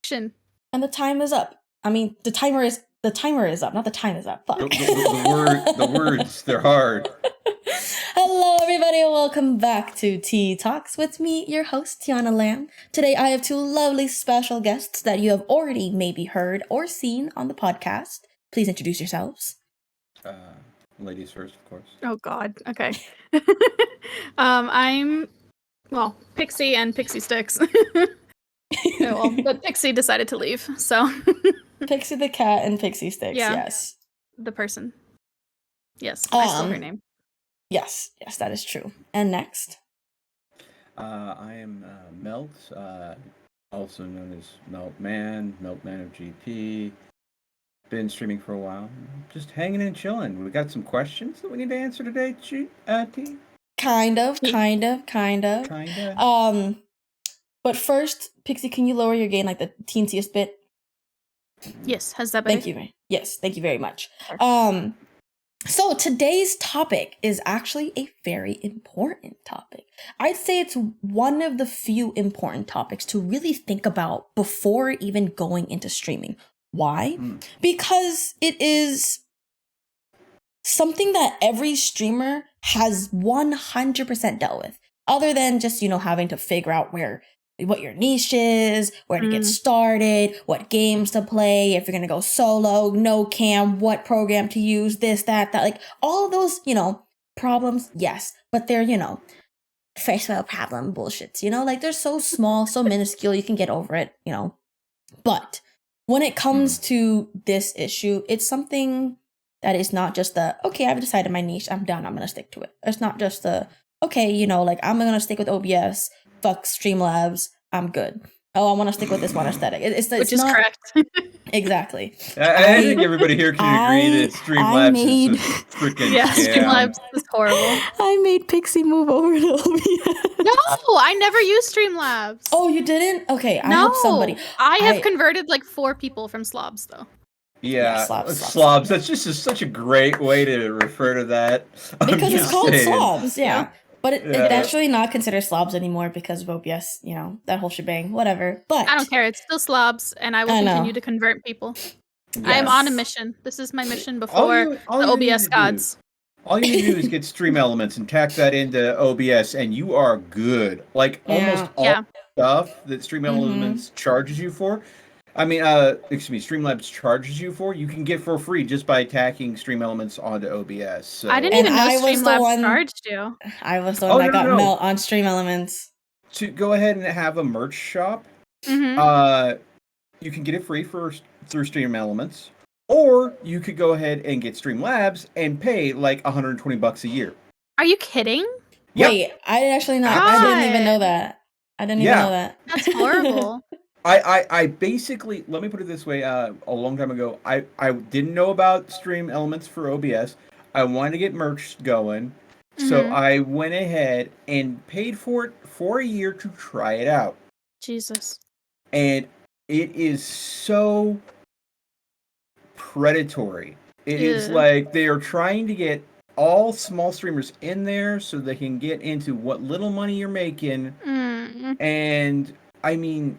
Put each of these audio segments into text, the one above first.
action. And the time is up. I mean, the timer is up, not the time is up. Fuck. The words, they're hard. Hello, everybody, and welcome back to Tea Talks with me, your host, Teaonalamb. Today, I have two lovely special guests that you have already maybe heard or seen on the podcast. Please introduce yourselves. Ladies first, of course. Oh God. Okay. I'm Pixie and itsPixieStix. But Pixie decided to leave, so Pixie the cat and itsPixieStix. Yeah. Yes. the person. Yes, I stole her name. Yes, that is true. And next. I am Melt, also known as MeltManofGP. Been streaming for a while. Just hanging and chilling. We got some questions that we need to answer today, T? Kind of. But first, Pixie, can you lower your gain like the teensiest bit? Yes, has that better? Thank you. Yes, thank you very much. So today's topic is actually a very important topic. I'd say it's one of the few important topics to really think about before even going into streaming. Why? Because it is something that every streamer has 100% dealt with, other than just, having to figure out what your niche is, where to get started, what games to play, if you're going to go solo, no cam, what program to use, this, that, like all of those, problems. Yes. But they're, first world problem bullshits, like they're so small, so minuscule, you can get over it, But when it comes to this issue, it's something that is not just okay, I've decided my niche, I'm done, I'm going to stick to it. It's not just okay, I'm going to stick with OBS, fuck Streamlabs, I'm good. Oh, I want to stick with this one aesthetic. Which is correct. Exactly. I think everybody here can agree that Streamlabs is freaking Streamlabs is horrible. I made Pixie move over to OBS. No, I never used Streamlabs. Oh, you didn't? Okay, I No, hope somebody. I have converted like 4 people from slobs, though. Yeah, slobs. That's just such a great way to refer to that. Because it's called slobs, yeah. But it's actually not considered slobs anymore because of OBS, that whole shebang, whatever. But I don't care. It's still slobs, and I will continue to convert people. Yes. I am on a mission. This is my mission before the OBS gods. All you need to do is get Stream Elements and tack that into OBS, and you are good. Like almost all stuff that Stream Elements charges you for. I mean, Streamlabs charges you for, you can get for free just by tacking Stream Elements onto OBS. So. I didn't even know Streamlabs charged you. I was the one that got Melt on Stream Elements. To go ahead and have a merch shop, you can get it free through Stream Elements, or you could go ahead and get Streamlabs and pay like $120 a year. Are you kidding? Yep. Wait, I didn't even know that. I didn't even know that. That's horrible. I basically, let me put it this way, a long time ago, I didn't know about Stream Elements for OBS. I wanted to get merch going, so I went ahead and paid for it for a year to try it out. Jesus. And it is so predatory. It is like they are trying to get all small streamers in there so they can get into what little money you're making. And, I mean...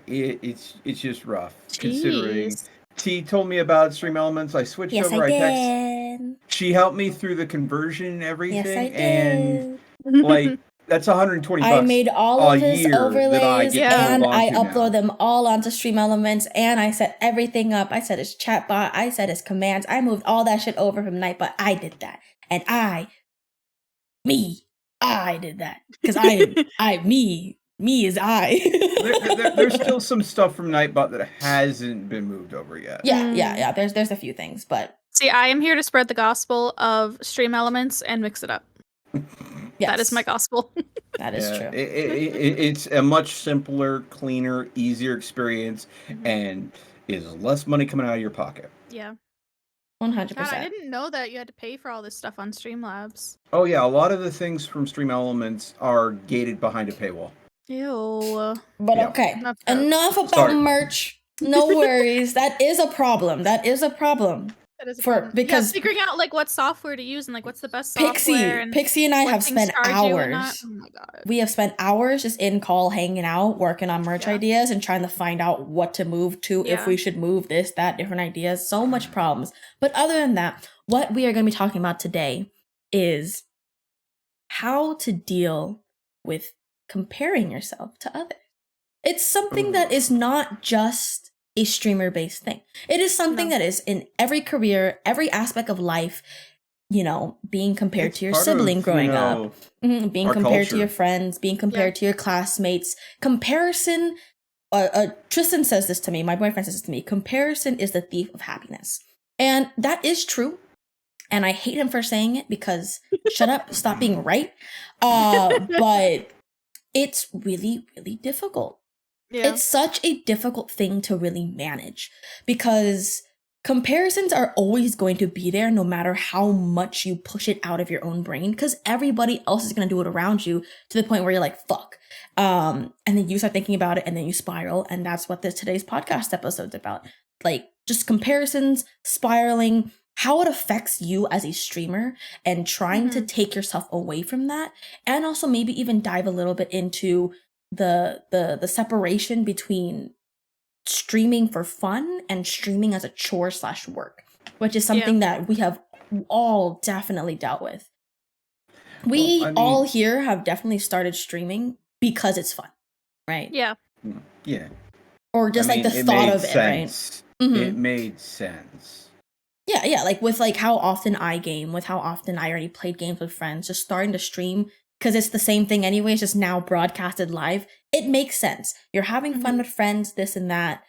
it's just rough. Jeez. Considering T told me about Stream Elements, I switched over. I did. She helped me through the conversion and everything. Yes, I did. And like that's $120. I made all of his overlays and I upload them all onto Stream Elements and I set everything up. I set his chatbot, I set his commands, I moved all that shit over from Nightbot. I did that. And I did that. Because me is I. There's still some stuff from Nightbot that hasn't been moved over yet. Yeah. There's a few things, but see, I am here to spread the gospel of Stream Elements and mix it up. Yes. That is my gospel. That is true. It's a much simpler, cleaner, easier experience, and is less money coming out of your pocket. Yeah. 100%. God, I didn't know that you had to pay for all this stuff on Streamlabs. Oh yeah, a lot of the things from Stream Elements are gated behind a paywall. Ew. But okay, enough about merch. No worries. That is a problem. That is a for problem. because figuring out like what software to use and like what's the best software. And Pixie and I have spent hours. Oh my god. We have spent hours just in call, hanging out, working on merch ideas, and trying to find out what to move to, if we should move this, that, different ideas. So much problems. But other than that, what we are going to be talking about today is how to deal with comparing yourself to others. It's something that is not just a streamer-based thing. It is something that is in every career, every aspect of life, being compared to your sibling growing up, being compared to your friends, being compared to your classmates. Comparison, Tristan says this to me, my boyfriend says this to me, comparison is the thief of happiness. And that is true. And I hate him for saying it because shut up, stop being right. But it's really, really difficult. Yeah. It's such a difficult thing to really manage because comparisons are always going to be there no matter how much you push it out of your own brain, because everybody else is going to do it around you to the point where you're like, fuck. And then you start thinking about it and then you spiral. And that's what today's podcast episode's about. Like just comparisons, spiraling, how it affects you as a streamer and trying to take yourself away from that. And also maybe even dive a little bit into the separation between streaming for fun and streaming as a chore/work, which is something that we have all definitely dealt with. We all here have definitely started streaming because it's fun, right? Yeah. Or just the thought of it, right? It made sense. Yeah, like with like how often I game, with how often I already played games with friends, just starting to stream because it's the same thing anyway, it's just now broadcasted live. It makes sense. You're having fun with friends, this and that.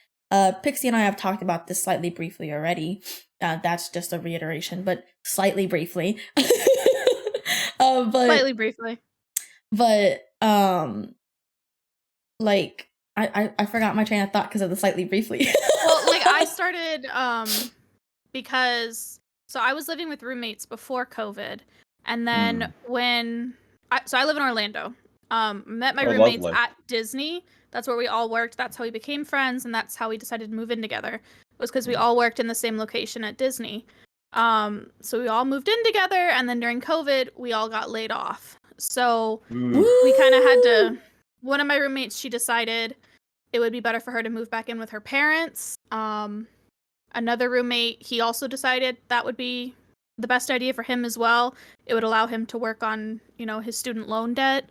Pixie and I have talked about this slightly briefly already. That's just a reiteration, but slightly briefly. Slightly briefly. But like I forgot my train of thought because of the slightly briefly. Well, like I started because I was living with roommates before COVID, and then I live in Orlando. Met my roommates at Disney. That's where we all worked. That's how we became friends, and that's how we decided to move in together. It was because we all worked in the same location at Disney. So we all moved in together, and then during COVID, we all got laid off. So we kind of had to. One of my roommates, she decided it would be better for her to move back in with her parents. Another roommate, he also decided that would be the best idea for him as well. It would allow him to work on, his student loan debt.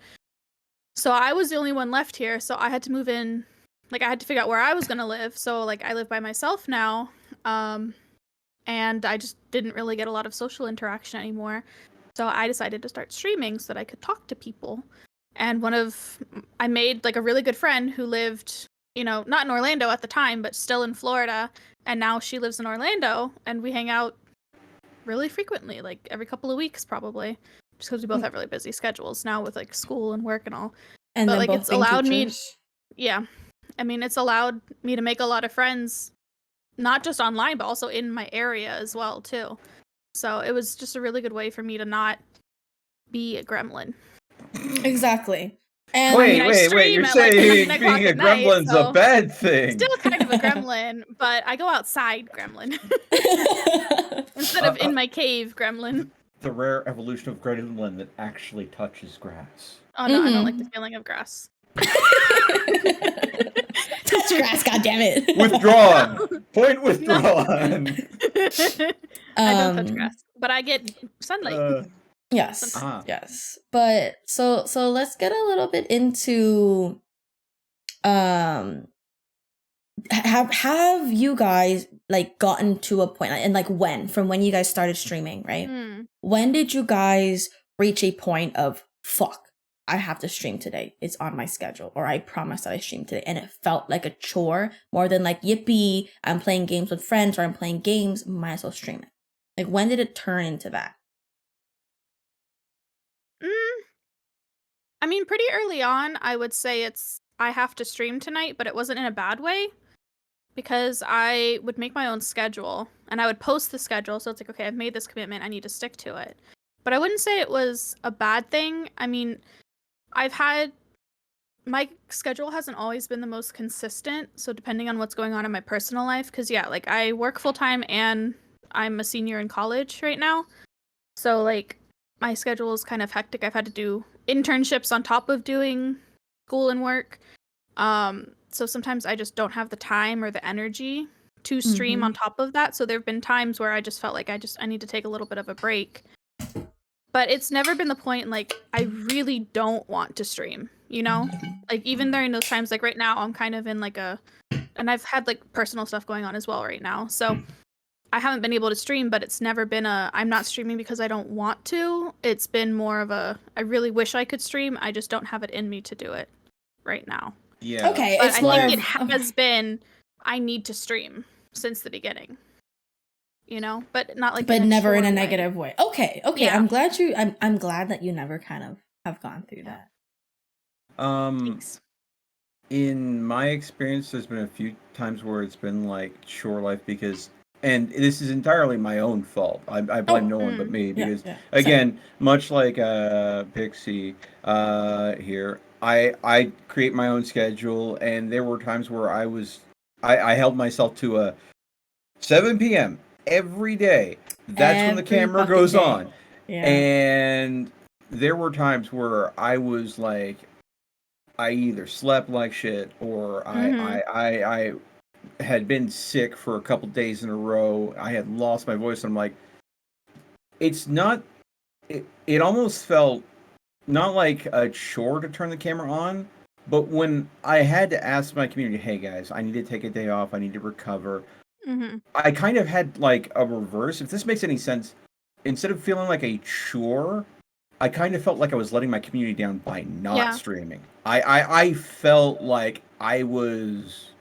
So I was the only one left here, so I had to move in. Like, I had to figure out where I was going to live. So, like, I live by myself now, and I just didn't really get a lot of social interaction anymore. So I decided to start streaming so that I could talk to people. And I made, like, a really good friend who lived, not in Orlando at the time, but still in Florida. And now she lives in Orlando, and we hang out really frequently, like every couple of weeks probably, just because we both have really busy schedules now with like school and work and all. And but like it's allowed teachers. It's allowed me to make a lot of friends, not just online, but also in my area as well too. So it was just a really good way for me to not be a gremlin. Exactly. And wait, you're saying being a gremlin's a bad thing. Still kind of a gremlin, but I go outside gremlin. Instead of in my cave gremlin. The rare evolution of gremlin that actually touches grass. Oh no, I don't like the feeling of grass. Touch grass, goddammit. Withdrawn. Point withdrawn. I don't touch grass, but I get sunlight. Yes. Yes. But so let's get a little bit into have you guys like gotten to a point, and like when you guys started streaming, right? When did you guys reach a point of fuck, I have to stream today, it's on my schedule, or I promised that I stream today, and it felt like a chore more than like yippee, I'm playing games with friends, or I'm playing games, might as well stream it? Like when did it turn into that? I mean, pretty early on, I would say I have to stream tonight, but it wasn't in a bad way, because I would make my own schedule and I would post the schedule. So it's like, okay, I've made this commitment, I need to stick to it. But I wouldn't say it was a bad thing. I mean, my schedule hasn't always been the most consistent. So depending on what's going on in my personal life, because like I work full time and I'm a senior in college right now. So like my schedule is kind of hectic. I've had to do internships on top of doing school and work. So sometimes I just don't have the time or the energy to stream on top of that. So there have been times where I just felt like I need to take a little bit of a break. But it's never been the point, like, I really don't want to stream, you know? Like, even during those times, like, right now, I'm kind of in, like, and I've had, like, personal stuff going on as well right now. So I haven't been able to stream, but it's never been I'm not streaming because I don't want to. It's been more of I really wish I could stream. I just don't have it in me to do it right now. Yeah. Okay, but I think it has been, I need to stream since the beginning. You know, but not like, but never in a way. negative way. Okay. Yeah. I'm glad that you never kind of have gone through that. Thanks. In my experience, there's been a few times where it's been like chore life because, and this is entirely my own fault. I blame no one but me because, again, much like Pixie here, I create my own schedule, and there were times where I held myself to a 7 p.m. every day. That's when the camera goes on. Yeah. And there were times where I was like, I either slept like shit or I had been sick for a couple days in a row. I had lost my voice. And I'm like, it's not, it almost felt not like a chore to turn the camera on, but when I had to ask my community, hey guys, I need to take a day off. I need to recover. I kind of had like a reverse. If this makes any sense, instead of feeling like a chore, I kind of felt like I was letting my community down by not streaming. I felt like this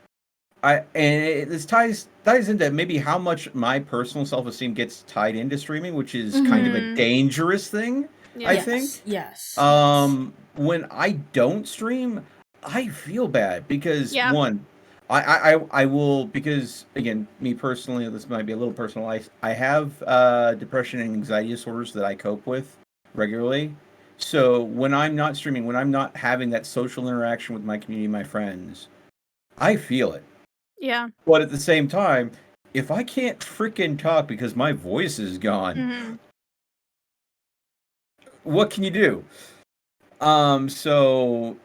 ties into maybe how much my personal self-esteem gets tied into streaming, which is kind of a dangerous thing, I think. Yes. When I don't stream, I feel bad because one, I will, because again, me personally, this might be a little personalized. I have depression and anxiety disorders that I cope with regularly. So when I'm not streaming, when I'm not having that social interaction with my community, my friends, I feel it. Yeah. But at the same time, if I can't freaking talk because my voice is gone, what can you do? So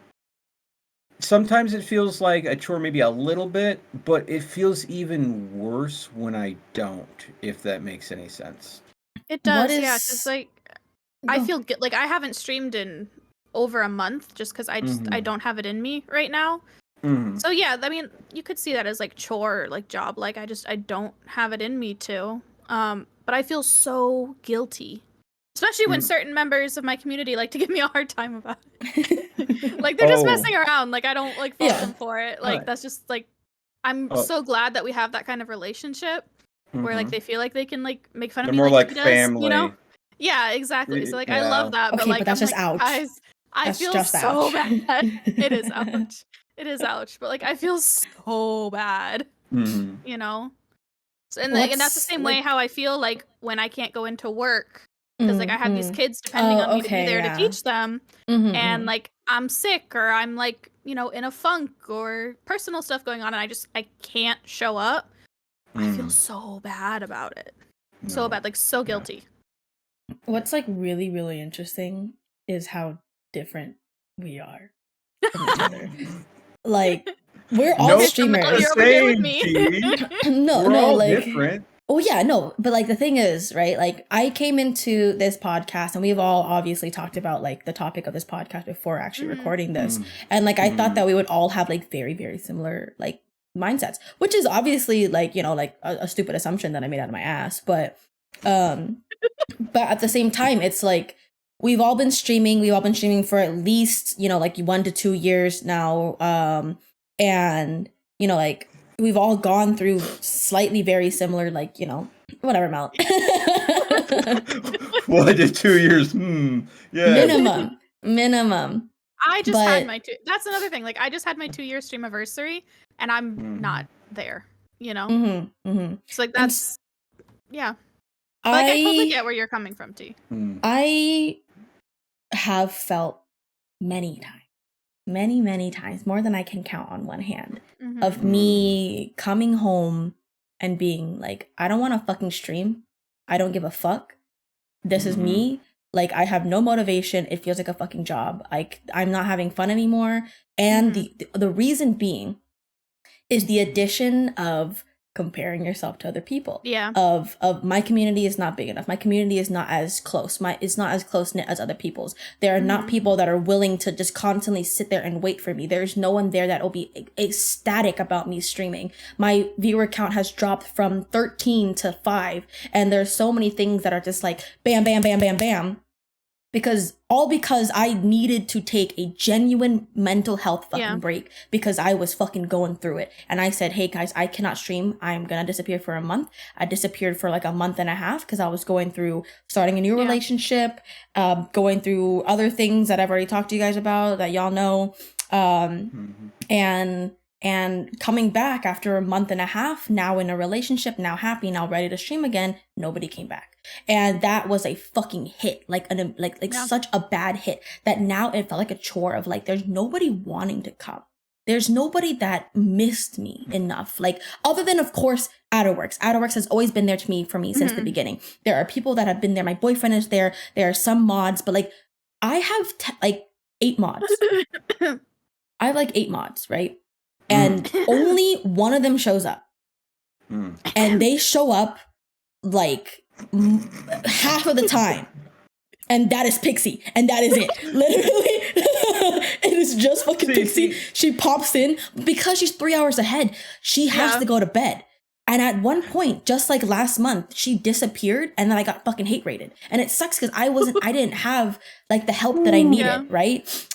sometimes it feels like a chore, maybe a little bit, but it feels even worse when I don't, if that makes any sense. It does, yeah, because like, I feel like I haven't streamed in over a month just because I don't have it in me right now. So yeah, I mean, you could see that as like chore, like job, like I don't have it in me to. But I feel so guilty, especially when certain members of my community like to give me a hard time about it. Like they're just messing around. Like I don't like fault them for it. Like that's just like, I'm so glad that we have that kind of relationship where like they feel like they can like make fun of me more like he does, family. You know? Yeah, exactly. So like I love that, but like but that's I'm just like, ouch. guys, I feel so bad. It is ouch. It is ouch, but like I feel so bad, you know. So, and that's the same way how I feel like when I can't go into work because like I have these kids depending on me to be there to teach them, and like I'm sick or I'm like in a funk or personal stuff going on, and I can't show up. I feel so bad about it, so bad, like so guilty. What's like really, really interesting is how different we are from each other. Like we're all streamers. You're over here with me. We're all like different. Oh yeah, no, but like the thing is, right? Like I came into this podcast and we've all obviously talked about like the topic of this podcast before actually recording this. And like I thought that we would all have like very, very similar like mindsets, which is obviously like, like a stupid assumption that I made out of my ass, but at the same time, it's like we've all been streaming for at least, like 1 to 2 years now. And, like we've all gone through slightly very similar, like, whatever amount. 1 to 2 years. Yeah. Minimum. I just had my that's another thing. Like I just had my 2-year stream anniversary and I'm not there, So like that's, yeah. But like, I totally get where you're coming from, T. I have felt many times, more than I can count on one hand, of me coming home and being like, I don't want to fucking stream. I don't give a fuck. This is me. Like, I have no motivation. It feels like a fucking job. Like, I'm not having fun anymore. And the reason being is the addition of comparing yourself to other people. Yeah. Of my community is not big enough. My community is not as close. It's not as close knit as other people's. There are not people that are willing to just constantly sit there and wait for me. There's no one there that will be ecstatic about me streaming. My viewer count has dropped from 13 to 5, and there's so many things that are just like bam, bam, bam, bam, bam. Because I needed to take a genuine mental health fucking break because I was fucking going through it. And I said, hey guys, I cannot stream. I'm gonna disappear for a month. I disappeared for like a month and a half because I was going through starting a new relationship, going through other things that I've already talked to you guys about that y'all know. And coming back after a month and a half, now in a relationship, now happy, now ready to stream again, nobody came back. And that was a fucking hit, such a bad hit that now it felt like a chore of like, there's nobody wanting to come. There's nobody that missed me enough. Like, other than, of course, Adderworks. Adderworks has always been there for me since the beginning. There are people that have been there. My boyfriend is there. There are some mods, but like, I have 8 mods. I have like 8 mods, right? And only one of them shows up. And they show up like half of the time. And that is Pixie. And that is it. Literally. It is just fucking Pixie. She pops in because she's 3 hours ahead. She has to go to bed. And at one point, just like last month, she disappeared and then I got fucking hate rated. And it sucks because I didn't have like the help that I needed, right?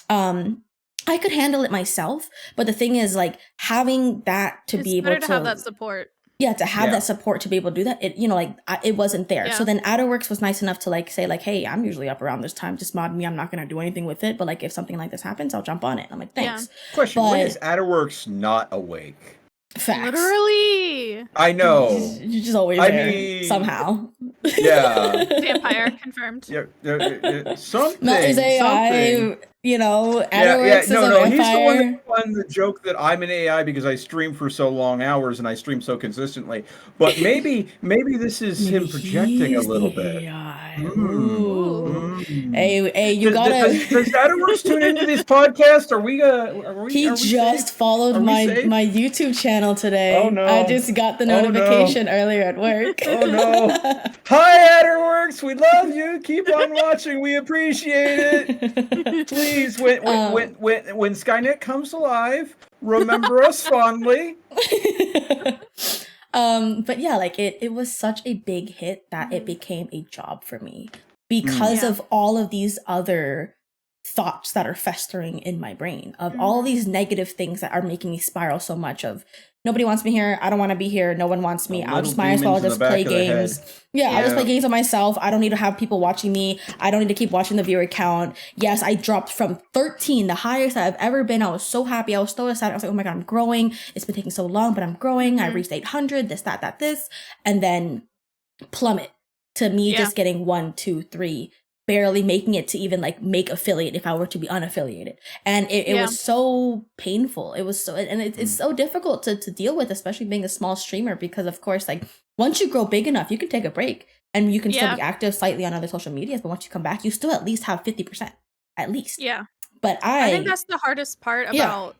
I could handle it myself, but the thing is, like, having that to be able to have that support. Yeah, to have that support to be able to do that, it wasn't there. So then Adderworks was nice enough to like say like, hey, I'm usually up around this time, just mod me. I'm not gonna do anything with it, but like if something like this happens, I'll jump on it. I'm like, thanks. Question: when is Adderworks not awake? Facts. Literally. I know. You're just always there somehow. Yeah. Vampire confirmed. Something. Melt is AI. Adderworks is a vampire. He's the one that won the joke that I'm an AI because I stream for so long hours and I stream so consistently. But maybe this is him projecting a little bit. Hey, you gotta. Does Adderworks tune into this podcast? Are we? He just followed my YouTube channel today. Oh no! I just got the notification earlier at work. Oh no! Hi Adderworks, we love you. Keep on watching. We appreciate it. Please, when Skynet comes alive, remember us fondly. But yeah, like it was such a big hit that it became a job for me because of all of these other thoughts that are festering in my brain, of all these negative things that are making me spiral so much of nobody wants me here. I don't want to be here. No one wants me. I'll just might as well just play games. I'll just play games on myself. I don't need to have people watching me. I don't need to keep watching the viewer count. Yes, I dropped from 13, the highest I've ever been. I was so happy. I was so excited. I was like, oh my God, I'm growing. It's been taking so long, but I'm growing. I reached 800, this, that, this. And then plummet to me just getting 1, 2, 3, barely making it to even like make affiliate if I were to be unaffiliated. And it was so painful. It was so, and it's so difficult to deal with, especially being a small streamer, because of course, like once you grow big enough, you can take a break and you can still be active slightly on other social medias. But once you come back, you still at least have 50%, at least. Yeah. But I think that's the hardest part about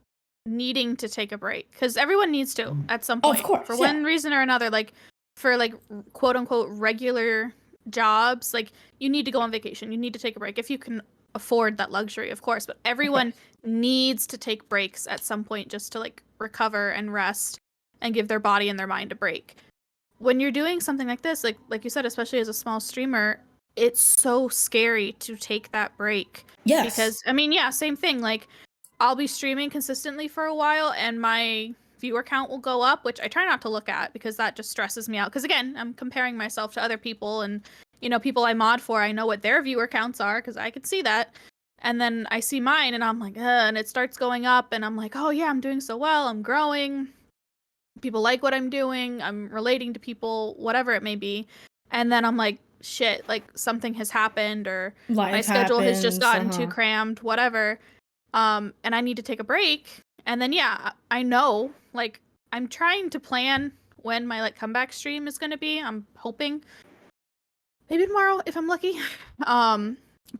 needing to take a break, because everyone needs to at some point, of course, for one reason or another. Like for like quote unquote regular jobs, like you need to go on vacation, you need to take a break if you can afford that luxury, of course, but everyone needs to take breaks at some point just to like recover and rest and give their body and their mind a break. When you're doing something like this, like you said, especially as a small streamer, it's so scary to take that break. Yes. Because I mean, same thing, like I'll be streaming consistently for a while and my viewer count will go up, which I try not to look at because that just stresses me out. Because again, I'm comparing myself to other people, and people I mod for, I know what their viewer counts are because I could see that. And then I see mine and I'm like, and it starts going up and I'm like, oh yeah, I'm doing so well, I'm growing, people like what I'm doing, I'm relating to people, whatever it may be. And then I'm like, shit, like something has happened, or my schedule has just gotten too crammed, whatever. And I need to take a break. And then I know, like, I'm trying to plan when my like comeback stream is gonna be. I'm hoping maybe tomorrow if I'm lucky.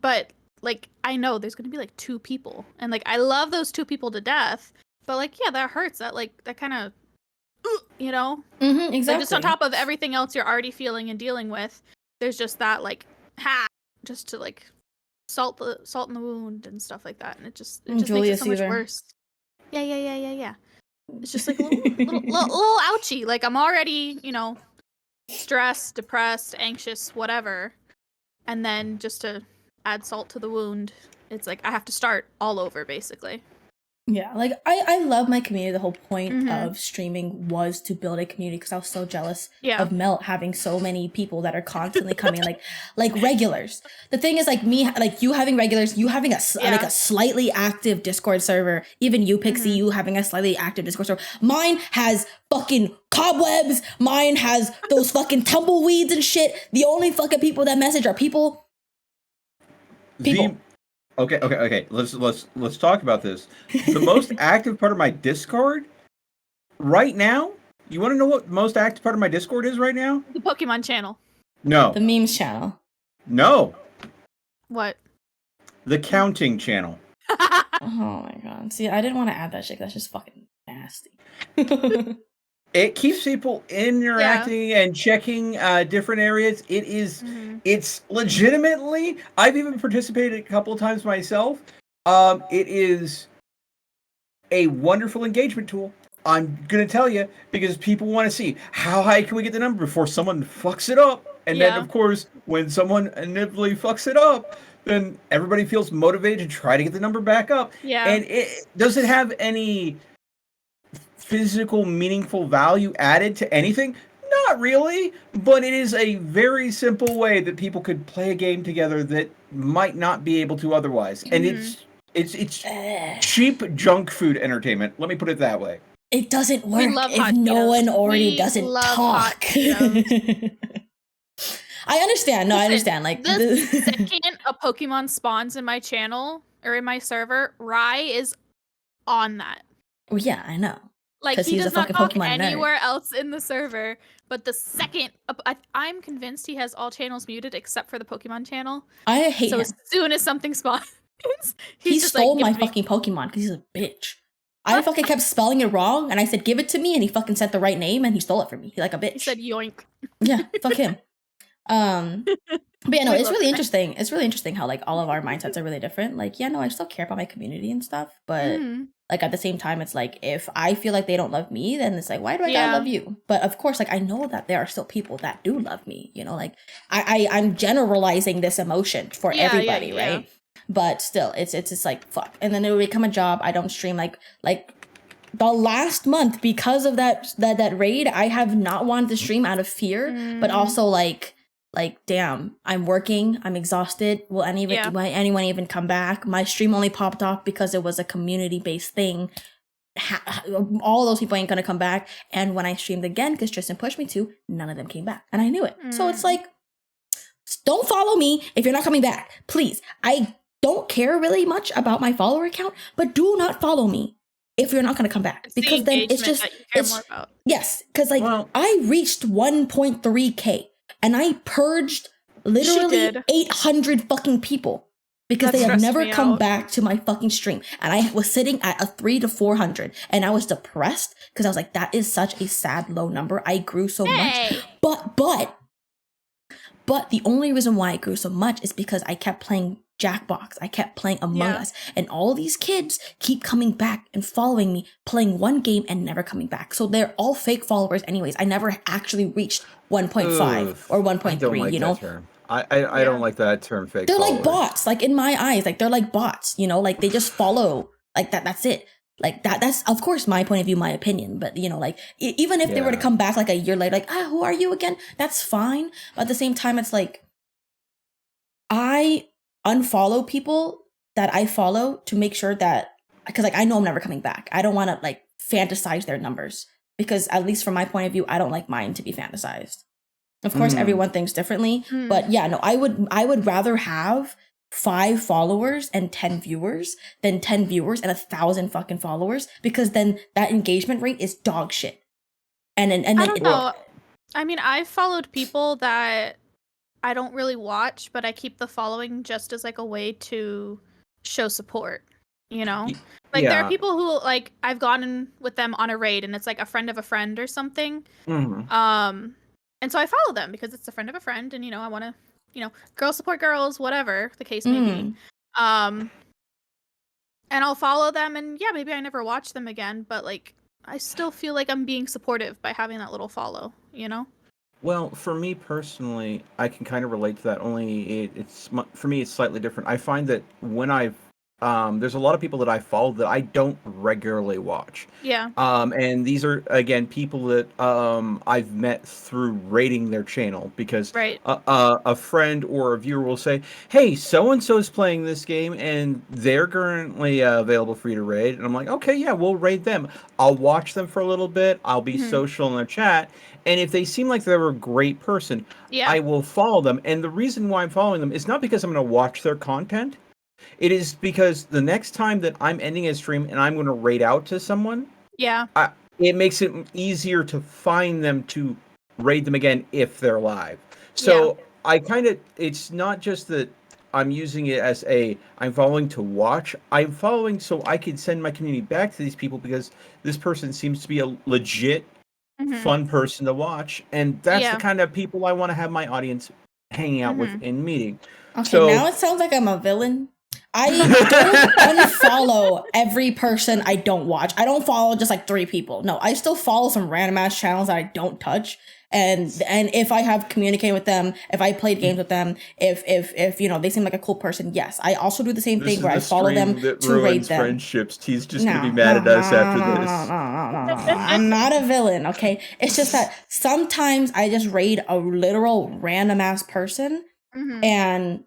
But like I know there's gonna be like 2 people, and like I love those 2 people to death. But like yeah, that hurts. That kind of, you know, exactly. Like, just on top of everything else you're already feeling and dealing with, there's just that like just to like salt in the wound and stuff like that, and it just makes it so much worse. Yeah. It's just like a little ouchy. Like I'm already, you know, stressed, depressed, anxious, whatever, and then just to add salt to the wound, it's like I have to start all over, basically. Yeah, like I love my community. The whole point of streaming was to build a community because I was so jealous of Melt having so many people that are constantly coming, like regulars. The thing is, like me, like you having regulars, you having like a slightly active Discord server, even you, Pixie, you having a slightly active Discord server. Mine has fucking cobwebs. Mine has those fucking tumbleweeds and shit. The only fucking people that message are people. Okay. Let's talk about this. The most active part of my Discord right now. You want to know what the most active part of my Discord is right now? The Pokemon channel. No. The memes channel. No. What? The counting channel. Oh my god. See, I didn't want to add that shit. That's just fucking nasty. It keeps people interacting and checking different areas. It is, it's legitimately, I've even participated a couple of times myself. It is a wonderful engagement tool. I'm going to tell you, because people want to see how high can we get the number before someone fucks it up. And then, of course, when someone inevitably fucks it up, then everybody feels motivated to try to get the number back up. Yeah. And does it have any physical, meaningful value added to anything? Not really, but it is a very simple way that people could play a game together that might not be able to otherwise. And it's cheap junk food entertainment. Let me put it that way. It doesn't work if no one already doesn't talk. I understand. No, I understand. Like the second a Pokemon spawns in my channel or in my server, Rai is on that. Well, yeah, I know. Like he does not talk anywhere else in the server, but the second I'm convinced he has all channels muted except for the Pokemon channel. I hate him. So as soon as something spawns, he stole my fucking Pokemon because he's a bitch. I fucking kept spelling it wrong, and I said give it to me, and he fucking said the right name, and he stole it from me. He's like a bitch. He said yoink. Yeah, fuck him. But yeah, no, it's really interesting. It's really interesting how like all of our mindsets are really different. Like, yeah, no, I still care about my community and stuff, but like at the same time, it's like if I feel like they don't love me, then it's like, why do I gotta love you? But of course, like I know that there are still people that do love me. You know, like I'm generalizing this emotion for everybody, right? But still, it's just like fuck. And then it would become a job. I don't stream like the last month because of that raid. I have not wanted to stream out of fear, but also like damn, I'm working, I'm exhausted. Will anyone even come back? My stream only popped off because it was a community-based thing. All those people ain't gonna come back. And when I streamed again, because Tristan pushed me to, none of them came back. And I knew it. So it's like, don't follow me if you're not coming back. Please. I don't care really much about my follower count, but do not follow me if you're not gonna come back. Because then it's just, yes, because like I reached 1.3K. And I purged literally 800 fucking people because they have never come back to my fucking stream. And I was sitting at a 300 to 400 and I was depressed because I was like, that is such a sad low number. I grew so much. But the only reason why I grew so much is because I kept playing Jackbox. I kept playing Among Us. And all these kids keep coming back and following me, playing one game and never coming back. So they're all fake followers anyways. I never actually reached 1.5 or 1.3, you know? Term. I don't like that term, fake They're followers. like bots, like in my eyes. Like they're like bots, you know? Like they just follow. Like that's it. Like that's of course my point of view, my opinion. But you know, like even if they were to come back like a year later, like, who are you again? That's fine. But at the same time, it's like, I unfollow people that I follow to make sure that, because like I know I'm never coming back. I don't want to like fantasize their numbers because at least from my point of view, I don't like mine to be fantasized. Of course, everyone thinks differently, but yeah, no, I would rather have 5 followers and 10 viewers than 10 viewers and 1,000 fucking followers, because then that engagement rate is dog shit. And then I don't know. I mean, I've followed people that I don't really watch, but I keep the following just as like a way to show support, you know? Like there are people who like I've gone with them on a raid and it's like a friend of a friend or something. And so I follow them because it's a friend of a friend and I want to, girls support girls, whatever the case may be. And I'll follow them and yeah, maybe I never watch them again, but like I still feel like I'm being supportive by having that little follow, Well, for me personally, I can kind of relate to that. Only for me, it's slightly different. I find that when there's a lot of people that I follow that I don't regularly watch. Yeah. And these are again people that I've met through rating their channel because right. A friend or a viewer will say, "Hey, so and so is playing this game and they're currently available for you to raid." And I'm like, "Okay, yeah, we'll raid them. I'll watch them for a little bit. I'll be social in their chat." And if they seem like they're a great person, I will follow them. And the reason why I'm following them is not because I'm going to watch their content. It is because the next time that I'm ending a stream and I'm going to raid out to someone, it makes it easier to find them to raid them again if they're live. So it's not just that I'm using it as I'm following to watch. I'm following so I can send my community back to these people because this person seems to be a legit fun person to watch, and that's the kind of people I want to have my audience hanging out with in meeting. Okay, so now it sounds like I'm a villain. I don't unfollow every person I don't watch. I don't follow just like 3 people. No, I still follow some random ass channels that I don't touch. And if I have communicated with them, if I played games with them, if they seem like a cool person, yes. I also do the same thing where I follow them to rate them. Friendships. He's just gonna be mad at us after this. No. I'm not a villain, okay? It's just that sometimes I just raid a literal random ass person, and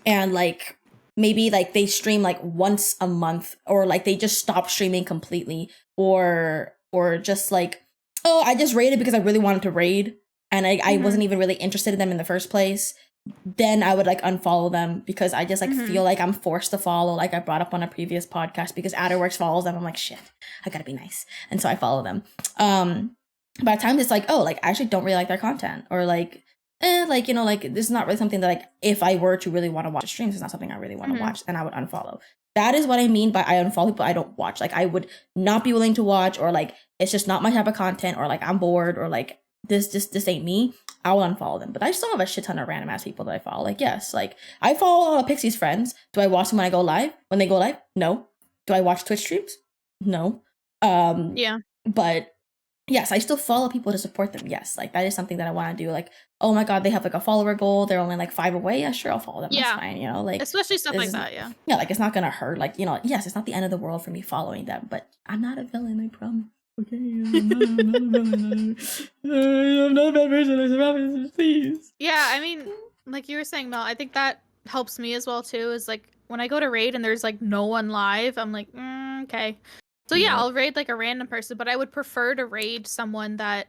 like maybe like they stream like once a month, or like they just stop streaming completely, or just like, oh, I just raided because I really wanted to raid and I wasn't even really interested in them in the first place. Then I would like unfollow them because I just like feel like I'm forced to follow, like I brought up on a previous podcast, because Adderworks follows them. I'm like, shit, I gotta be nice. And so I follow them. By the time it's like, oh, like I actually don't really like their content, or like, like, this is not really something that like, if I were to really want to watch streams, it's not something I really want to watch, and I would unfollow. That is what I mean by I unfollow people I don't watch. Like I would not be willing to watch, or like it's just not my type of content, or like I'm bored, or like this ain't me. I will unfollow them. But I still have a shit ton of random ass people that I follow. Like, yes, like I follow all of Pixie's friends. Do I watch them when I go live? When they go live? No. Do I watch Twitch streams? No. But yes, I still follow people to support them. Yes, like that is something that I want to do. Like, oh my god, they have like a follower goal. They're only like 5 away. Yeah, sure, I'll follow them. That's fine. Like especially stuff like that. Yeah. Yeah, like it's not gonna hurt. Like yes, it's not the end of the world for me following them. But I'm not a villain. I promise. Okay, I'm not a villain. I'm not a bad person. I promise. Please. Yeah, I mean, like you were saying, Mel, I think that helps me as well too. Is like when I go to raid and there's like no one live, I'm like, okay. So yeah, I'll raid like a random person, but I would prefer to raid someone that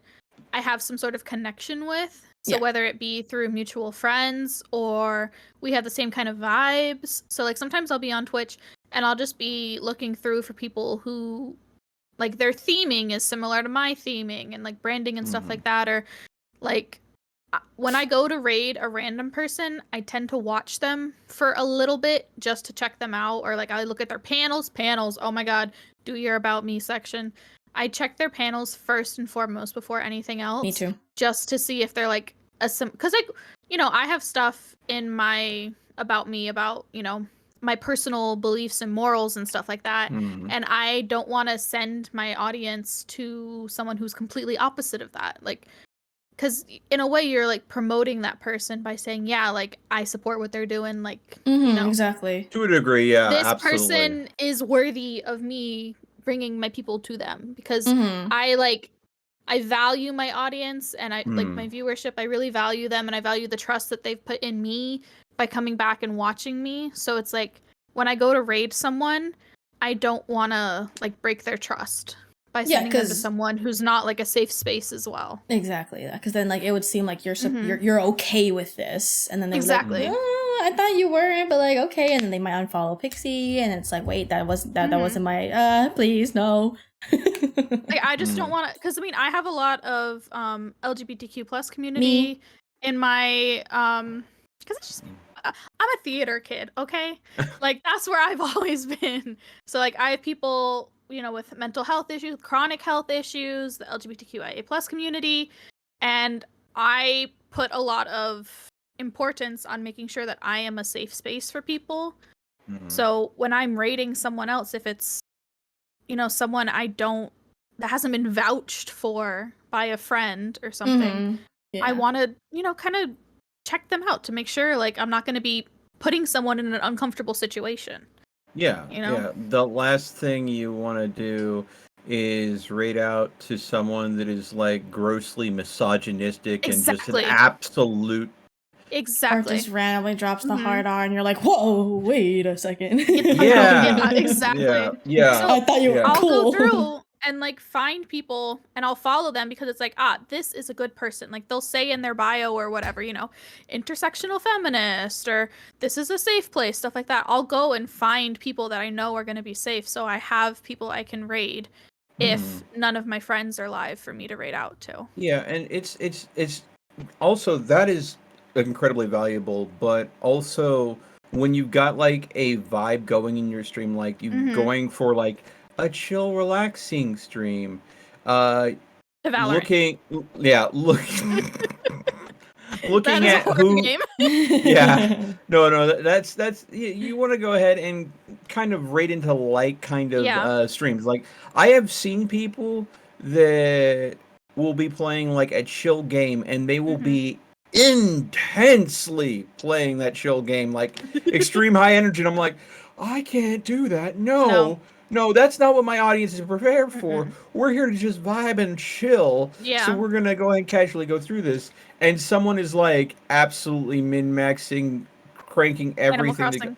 I have some sort of connection with. So whether it be through mutual friends or we have the same kind of vibes. So like sometimes I'll be on Twitch and I'll just be looking through for people who like their theming is similar to my theming and like branding and stuff like that. Or like when I go to raid a random person, I tend to watch them for a little bit just to check them out. Or like I look at their panels. Oh my god, do your about me section. I check their panels first and foremost before anything else. Me too. Just to see if they're like because like I have stuff in my about me about my personal beliefs and morals and stuff like that, and I don't want to send my audience to someone who's completely opposite of that. Like, because in a way you're like promoting that person by saying, yeah, like I support what they're doing. Like, exactly, to a degree, yeah. This absolutely. person is worthy of me bringing my people to them because I value my audience and I like my viewership. I really value them and I value the trust that they've put in me by coming back and watching me. So it's like when I go to raid someone, I don't want to like break their trust by sending them to someone who's not like a safe space as well. Exactly, because then like it would seem like you're okay with this, and then they're like, oh, I thought you weren't, but like okay, and then they might unfollow Pixie, and it's like, wait, that wasn't my please no. Like, I just don't want to, because I mean, I have a lot of LGBTQ plus community in my because it's just I'm a theater kid, okay? Like, that's where I've always been. So like, I have people, with mental health issues, chronic health issues, the LGBTQIA plus community, and I put a lot of importance on making sure that I am a safe space for people. So when I'm rating someone else, if it's someone that hasn't been vouched for by a friend or something, I want to kind of check them out to make sure, like, I'm not going to be putting someone in an uncomfortable situation. Yeah. The last thing you want to do is rate out to someone that is like grossly misogynistic and just an absolute. Exactly. Or just randomly drops the hard R and you're like, whoa, wait a second. Yeah, exactly. Yeah. So I thought you were cool. I'll go through and like find people and I'll follow them because it's like, this is a good person. Like, they'll say in their bio or whatever, intersectional feminist, or this is a safe place, stuff like that. I'll go and find people that I know are going to be safe. So I have people I can raid if none of my friends are live for me to raid out to. Yeah. And it's also, that is incredibly valuable, but also when you've got like a vibe going in your stream, like you going for like a chill, relaxing stream, looking at who game. that's you want to go ahead and kind of rate into light kind of streams. Like, I have seen people that will be playing like a chill game and they will be intensely playing that chill game, like extreme high energy, and I'm like, I can't do that. No, that's not what my audience is prepared for. We're here to just vibe and chill. So we're gonna go ahead and casually go through this. And someone is like absolutely min-maxing, cranking everything.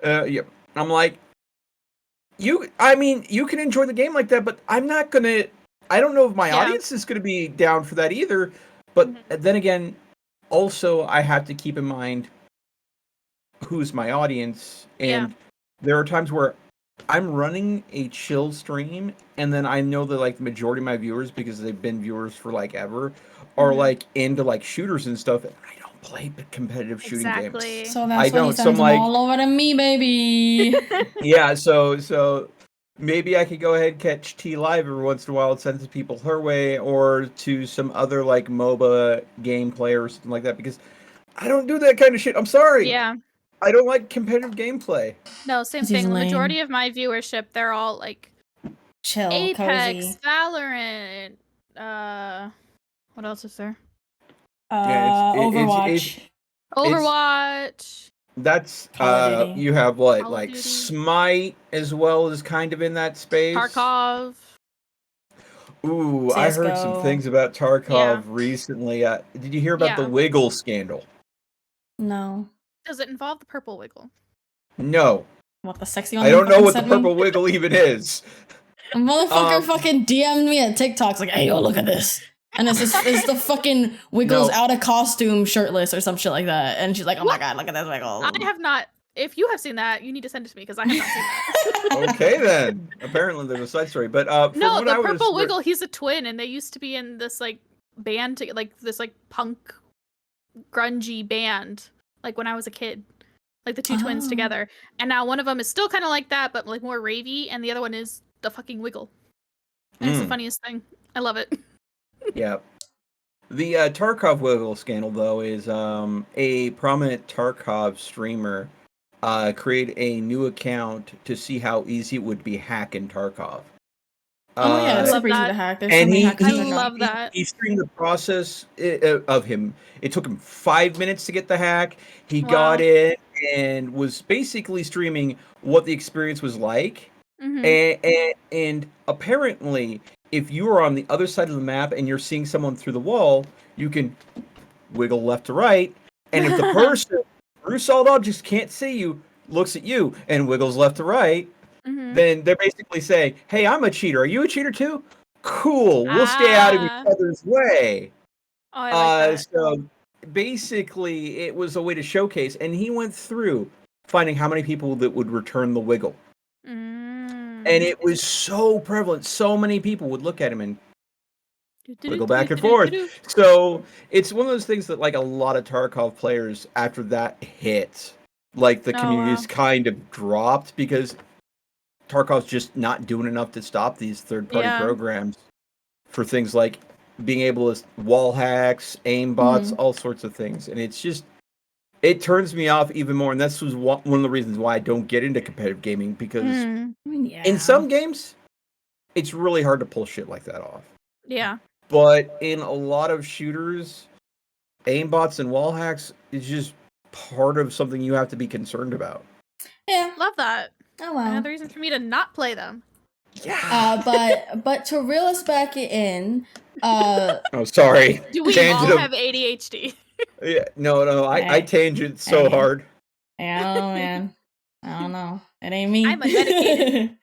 I'm like, you can enjoy the game like that, but I'm not gonna. I don't know if my audience is gonna be down for that either. But then again, also, I have to keep in mind who's my audience, and there are times where I'm running a chill stream, and then I know that like the majority of my viewers, because they've been viewers for like ever, are like into like shooters and stuff. And I don't play competitive shooting games. So that's why he sends them all over to me, baby. So maybe I could go ahead and catch T live every once in a while and send people her way, or to some other like MOBA gameplay or something like that, because I don't do that kind of shit. I'm sorry. Yeah. I don't like competitive gameplay. No, same thing. The majority of my viewership, they're all like chill, Apex, cozy. Valorant, what else is there? Overwatch. Overwatch. That's you have what, like Smite as well, as kind of in that space. Tarkov. Ooh, CSGO. I heard some things about Tarkov recently. Did you hear about the Wiggle scandal? No. Does it involve the purple wiggle? No. What, the sexy one? I don't know what the purple wiggle even is. A motherfucker fucking DM'd me at TikTok's like, hey, yo, look at this. And it's the fucking Wiggles out of costume, shirtless or some shit like that. And she's like, oh my god, look at this Wiggle. I have not. If you have seen that, you need to send it to me because I have not seen that. Okay then. Apparently there's a side story, but no, the purple wiggle, he's a twin, and they used to be in this like band, like this like punk grungy band, like when I was a kid, like the two twins together. And now one of them is still kind of like that, but like more ravey, and the other one is the fucking Wiggle. And it's the funniest thing. I love it. Yeah. The Tarkov Wiggle scandal, though, is a prominent Tarkov streamer created a new account to see how easy it would be hacking Tarkov. It's super easy to hack. There's and so I love that. He streamed the process of him. It took him 5 minutes to get the hack. He got in and was basically streaming what the experience was like. And apparently, if you are on the other side of the map and you're seeing someone through the wall, you can wiggle left to right. And if the person through solid objects can't see you, looks at you, and wiggles left to right, then they're basically saying, hey, I'm a cheater. Are you a cheater too? Cool. We'll stay out of each other's way. Oh, I like that. So basically, it was a way to showcase. And he went through finding how many people that would return the wiggle. And it was so prevalent. So many people would look at him and go back and forth. So it's one of those things that like a lot of Tarkov players after that hit, like the community's kind of dropped because Tarkov's just not doing enough to stop these third-party programs for things like being able to wall hacks, aim bots, all sorts of things. And it's just, it turns me off even more. And this was one of the reasons why I don't get into competitive gaming, because in some games, it's really hard to pull shit like that off. Yeah. But in a lot of shooters, aimbots and wall hacks is just part of something you have to be concerned about. Yeah. Love that. Oh, wow. Another reason for me to not play them. Yeah. But to reel us back in, oh, sorry. Do we all have ADHD? Yeah, no. I tangent so hard. Yeah, oh, man. I don't know. It ain't me. I'm unmedicated.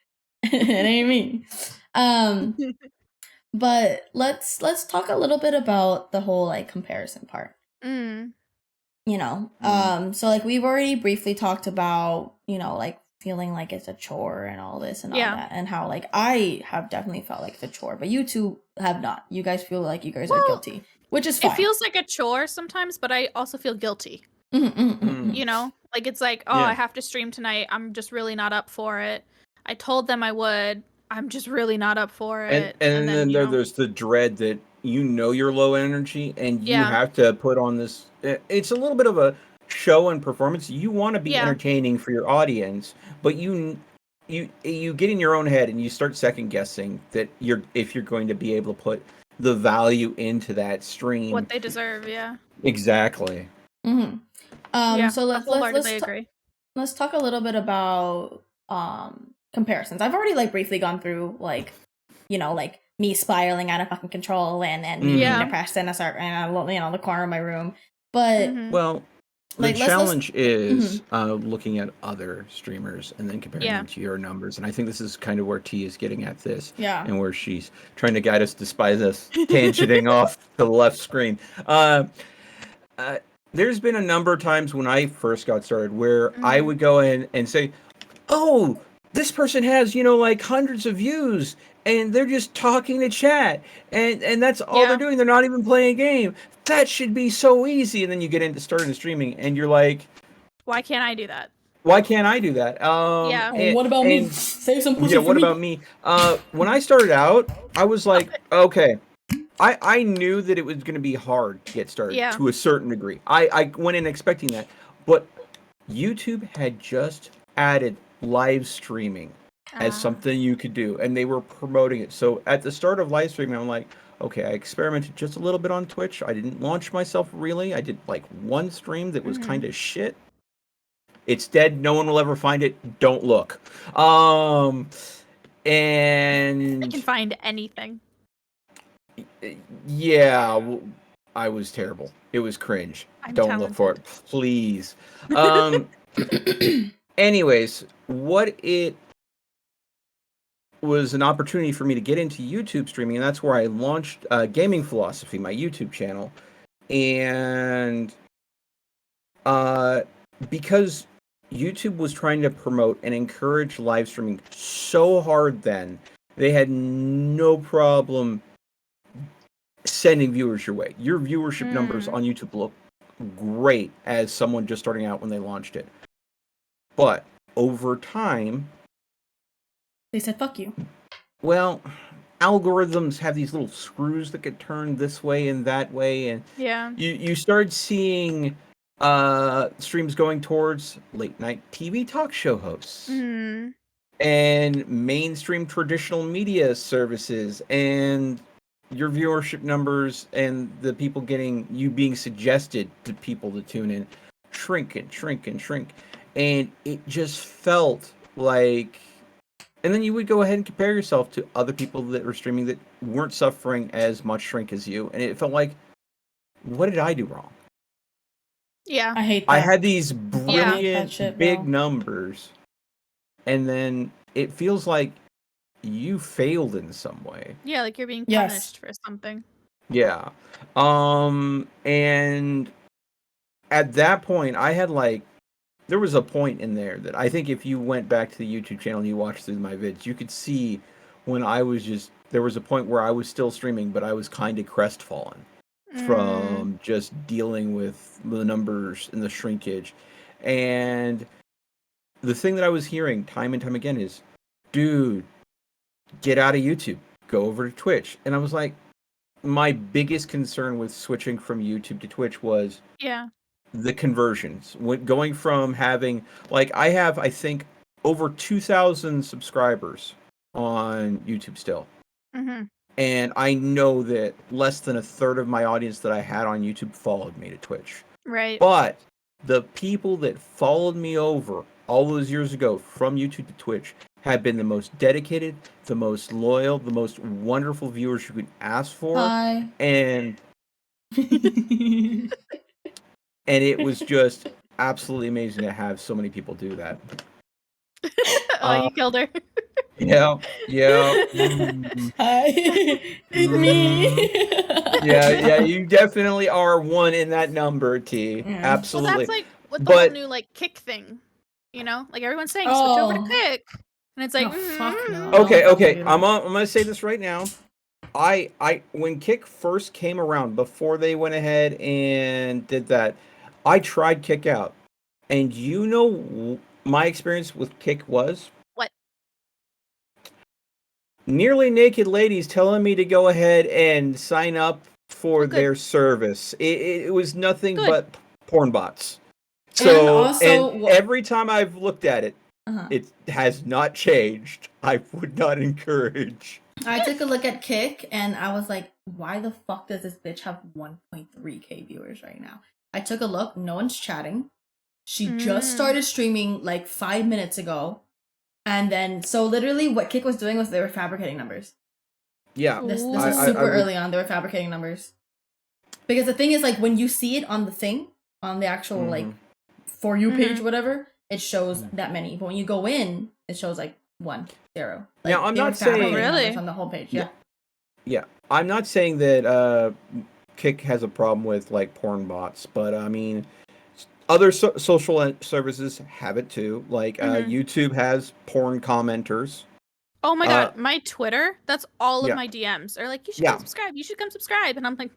It ain't me. But let's talk a little bit about the whole like comparison part. You know, so like we've already briefly talked about, you know, like feeling like it's a chore and all this and all that, and how like I have definitely felt like it's a chore, but you two have not. You guys feel like you guys are guilty, which is fine. It feels like a chore sometimes, but I also feel guilty. You know, like it's like, oh, I have to stream tonight. I'm just really not up for it. I told them I would. I'm just really not up for it. And then there's the dread that you know you're low energy and you have to put on this. It's a little bit of a show and performance. You want to be entertaining for your audience, but you get in your own head and you start second guessing that if you're going to be able to put the value into that stream, what they deserve. Exactly. So let's talk a little bit about comparisons. I've already like briefly gone through like, you know, like me spiraling out of fucking control and me being depressed and the corner of my room. But well, the challenge is looking at other streamers and then comparing them to your numbers. And I think this is kind of where T is getting at this. Yeah. And where she's trying to guide us despite us tangenting off to the left screen. There's been a number of times when I first got started where I would go in and say, oh, this person has, you know, like hundreds of views and they're just talking to chat and that's all they're doing. They're not even playing a game. That should be so easy. And then you get into starting streaming and you're like, why can't I do that? Why can't I do that? What about me? Save some pussy for what about me? When I started out, I was like, okay. I knew that it was going to be hard to get started to a certain degree. I went in expecting that. But YouTube had just added live streaming as something you could do. And they were promoting it. So at the start of live streaming, I'm like, okay, I experimented just a little bit on Twitch. I didn't launch myself really. I did like one stream that was kind of shit. It's dead. No one will ever find it. Don't look. And I can find anything. Yeah, I was terrible. It was cringe. Don't look for it, please. Anyways, what it was an opportunity for me to get into YouTube streaming, and that's where I launched Gaming Philosophy, my YouTube channel. And because YouTube was trying to promote and encourage live streaming so hard then, they had no problem sending viewers your way. Your viewership numbers on YouTube look great as someone just starting out when they launched it. But over time, they said, fuck you. Well, algorithms have these little screws that get turned this way and that way. And you start seeing streams going towards late night TV talk show hosts. And mainstream traditional media services and your viewership numbers and the people being suggested to people to tune in shrink. And it just felt like, and then you would go ahead and compare yourself to other people that were streaming that weren't suffering as much shrink as you. And it felt like, what did I do wrong? Yeah. I hate that. I had these brilliant big numbers. And then it feels like you failed in some way. Yeah, like you're being punished for something. Yeah. And at that point I had like there was a point in there that I think if you went back to the YouTube channel and you watched through my vids, you could see when I was just, there was a point where I was still streaming, but I was kind of crestfallen from just dealing with the numbers and the shrinkage. And the thing that I was hearing time and time again is, dude, get out of YouTube, go over to Twitch. And I was like, my biggest concern with switching from YouTube to Twitch was the conversions. Going from having, like, I have, I think, over 2,000 subscribers on YouTube still. And I know that less than a third of my audience that I had on YouTube followed me to Twitch. Right. But the people that followed me over all those years ago from YouTube to Twitch have been the most dedicated, the most loyal, the most wonderful viewers you could ask for. Hi. And it was just absolutely amazing to have so many people do that. You killed her. Yeah. Hi. It's me. Yeah, you definitely are one in that number, T. Yeah. Absolutely. Well, that's like with the whole new like Kick thing. You know, like everyone's saying, switch over to Kick, and it's like, fuck no. Okay. I'm gonna say this right now. I when Kick first came around, before they went ahead and did that, I tried Kick out, and you know my experience with Kick was what? Nearly naked ladies telling me to go ahead and sign up for their service. It was nothing but porn bots. So, and every time I've looked at it, it has not changed. I would not encourage. I took a look at Kick and I was like, why the fuck does this bitch have 1.3k viewers right now? I took a look, no one's chatting. She just started streaming like 5 minutes ago. And then, so literally what Kick was doing was they were fabricating numbers. Yeah. This was super early on, they were fabricating numbers. Because the thing is, like, when you see it on the thing, on the actual, like, For You page, whatever, it shows that many. But when you go in, it shows, like, 1, 0. Like, now, I'm not saying... Really? On the whole page, Yeah. I'm not saying that Kick has a problem with, like, porn bots, but, I mean... Other social services have it too. Like YouTube has porn commenters. Oh my god, my Twitter, that's all of my DMs. Are like, you should come subscribe, you should come subscribe. And I'm like,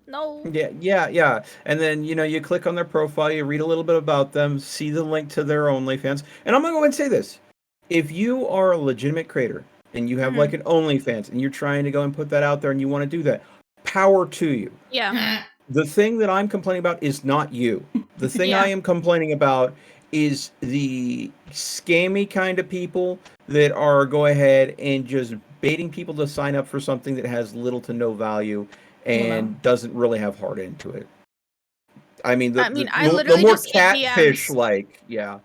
no. Yeah. And then, you know, you click on their profile, you read a little bit about them, see the link to their OnlyFans. And I'm going to go ahead and say this. If you are a legitimate creator and you have like an OnlyFans and you're trying to go and put that out there and you want to do that, power to you. Yeah. The thing that I'm complaining about is not you. The thing I am complaining about is the scammy kind of people that are go ahead and just baiting people to sign up for something that has little to no value and doesn't really have heart into it. I mean, I literally the more just get catfish, DMs. like, yeah.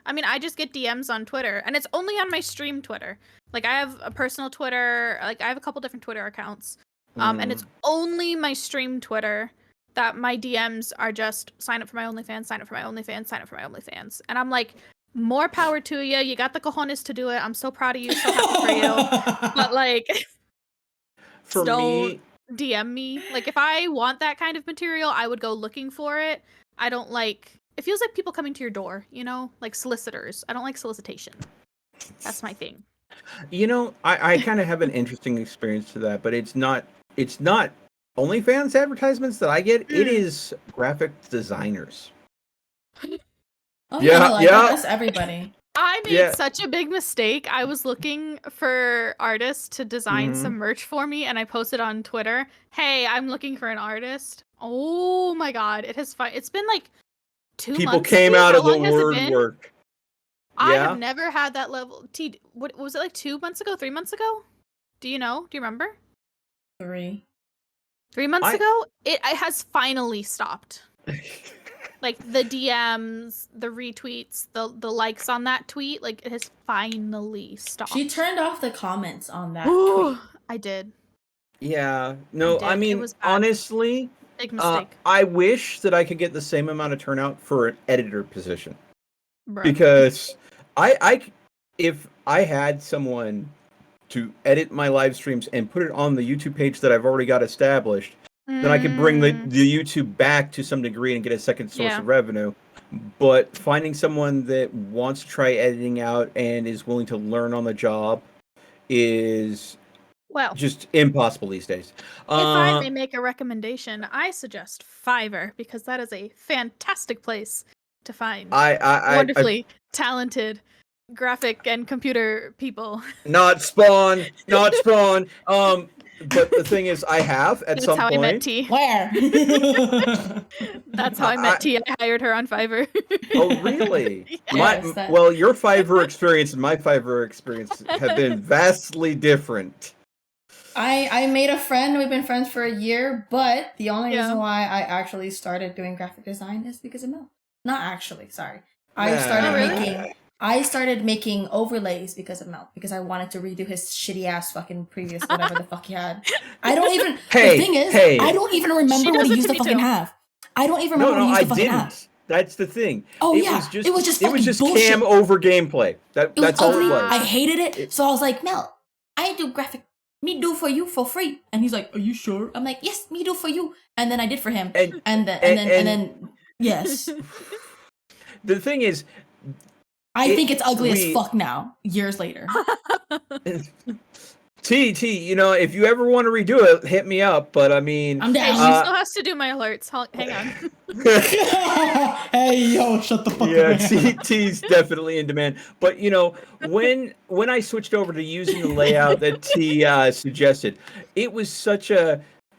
I mean, I just get DMs on Twitter, and it's only on my stream Twitter. Like, I have a personal Twitter. Like, I have a couple different Twitter accounts. And it's only my stream Twitter that my DMs are just sign up for my OnlyFans, sign up for my OnlyFans, sign up for my OnlyFans. And I'm like, more power to you. You got the cojones to do it. I'm so proud of you. So happy for you. But like, don't DM me. Like, if I want that kind of material, I would go looking for it. I don't like, it feels like people coming to your door, you know, like solicitors. I don't like solicitation. That's my thing. You know, I kind of have an interesting experience to that, but it's not OnlyFans advertisements that I get. It is graphic designers. That's everybody. I made such a big mistake. I was looking for artists to design some merch for me, and I posted on Twitter, "Hey, I'm looking for an artist." Oh my god, it's been like 2 months. People came out of the word work. I have never had that level. What was it, like 2 months ago, 3 months ago? Do you know? Do you remember? 3 months ago? It has finally stopped. Like the DMs, the retweets, the likes on that tweet, like it has finally stopped. She turned off the comments on that tweet. I did. Yeah. No, I mean, honestly, big mistake. I wish that I could get the same amount of turnout for an editor position. Bro. Because if I had someone to edit my live streams and put it on the YouTube page that I've already got established, then I could bring the YouTube back to some degree and get a second source of revenue. but finding someone that wants to try editing out and is willing to learn on the job is just impossible these days. If I may make a recommendation, I suggest Fiverr, because that is a fantastic place to find wonderfully talented graphic and computer people. Not Spawn. But the thing is, I have at some point. That's how I met T. Where? That's how I met T. I hired her on Fiverr. Oh, really? Yes, well, your Fiverr experience and my Fiverr experience have been vastly different. I made a friend. We've been friends for a year, but the only reason why I actually started doing graphic design is because of Mel. Not actually, sorry. I started making overlays because of Mel, because I wanted to redo his shitty ass fucking previous whatever the fuck he had. I don't even. The thing is, I don't even remember what he used to fucking have. I don't even remember what he used to fucking have. That's the thing. Oh yeah, it was just bullshit. Cam over gameplay. That's all it was. I hated it. So I was like, Mel, I do graphic. Me do for you for free. And he's like, are you sure? I'm like, yes, me do for you. And then I did for him. And then yes. The thing is, I think it's ugly as fuck now, years later. If you ever want to redo it, hit me up. But I mean, I'm down. She still has to do my alerts. Hang on. Hey, yo, shut the fuck up. Yeah, T's definitely in demand. But when I switched over to using the layout that T suggested, it was such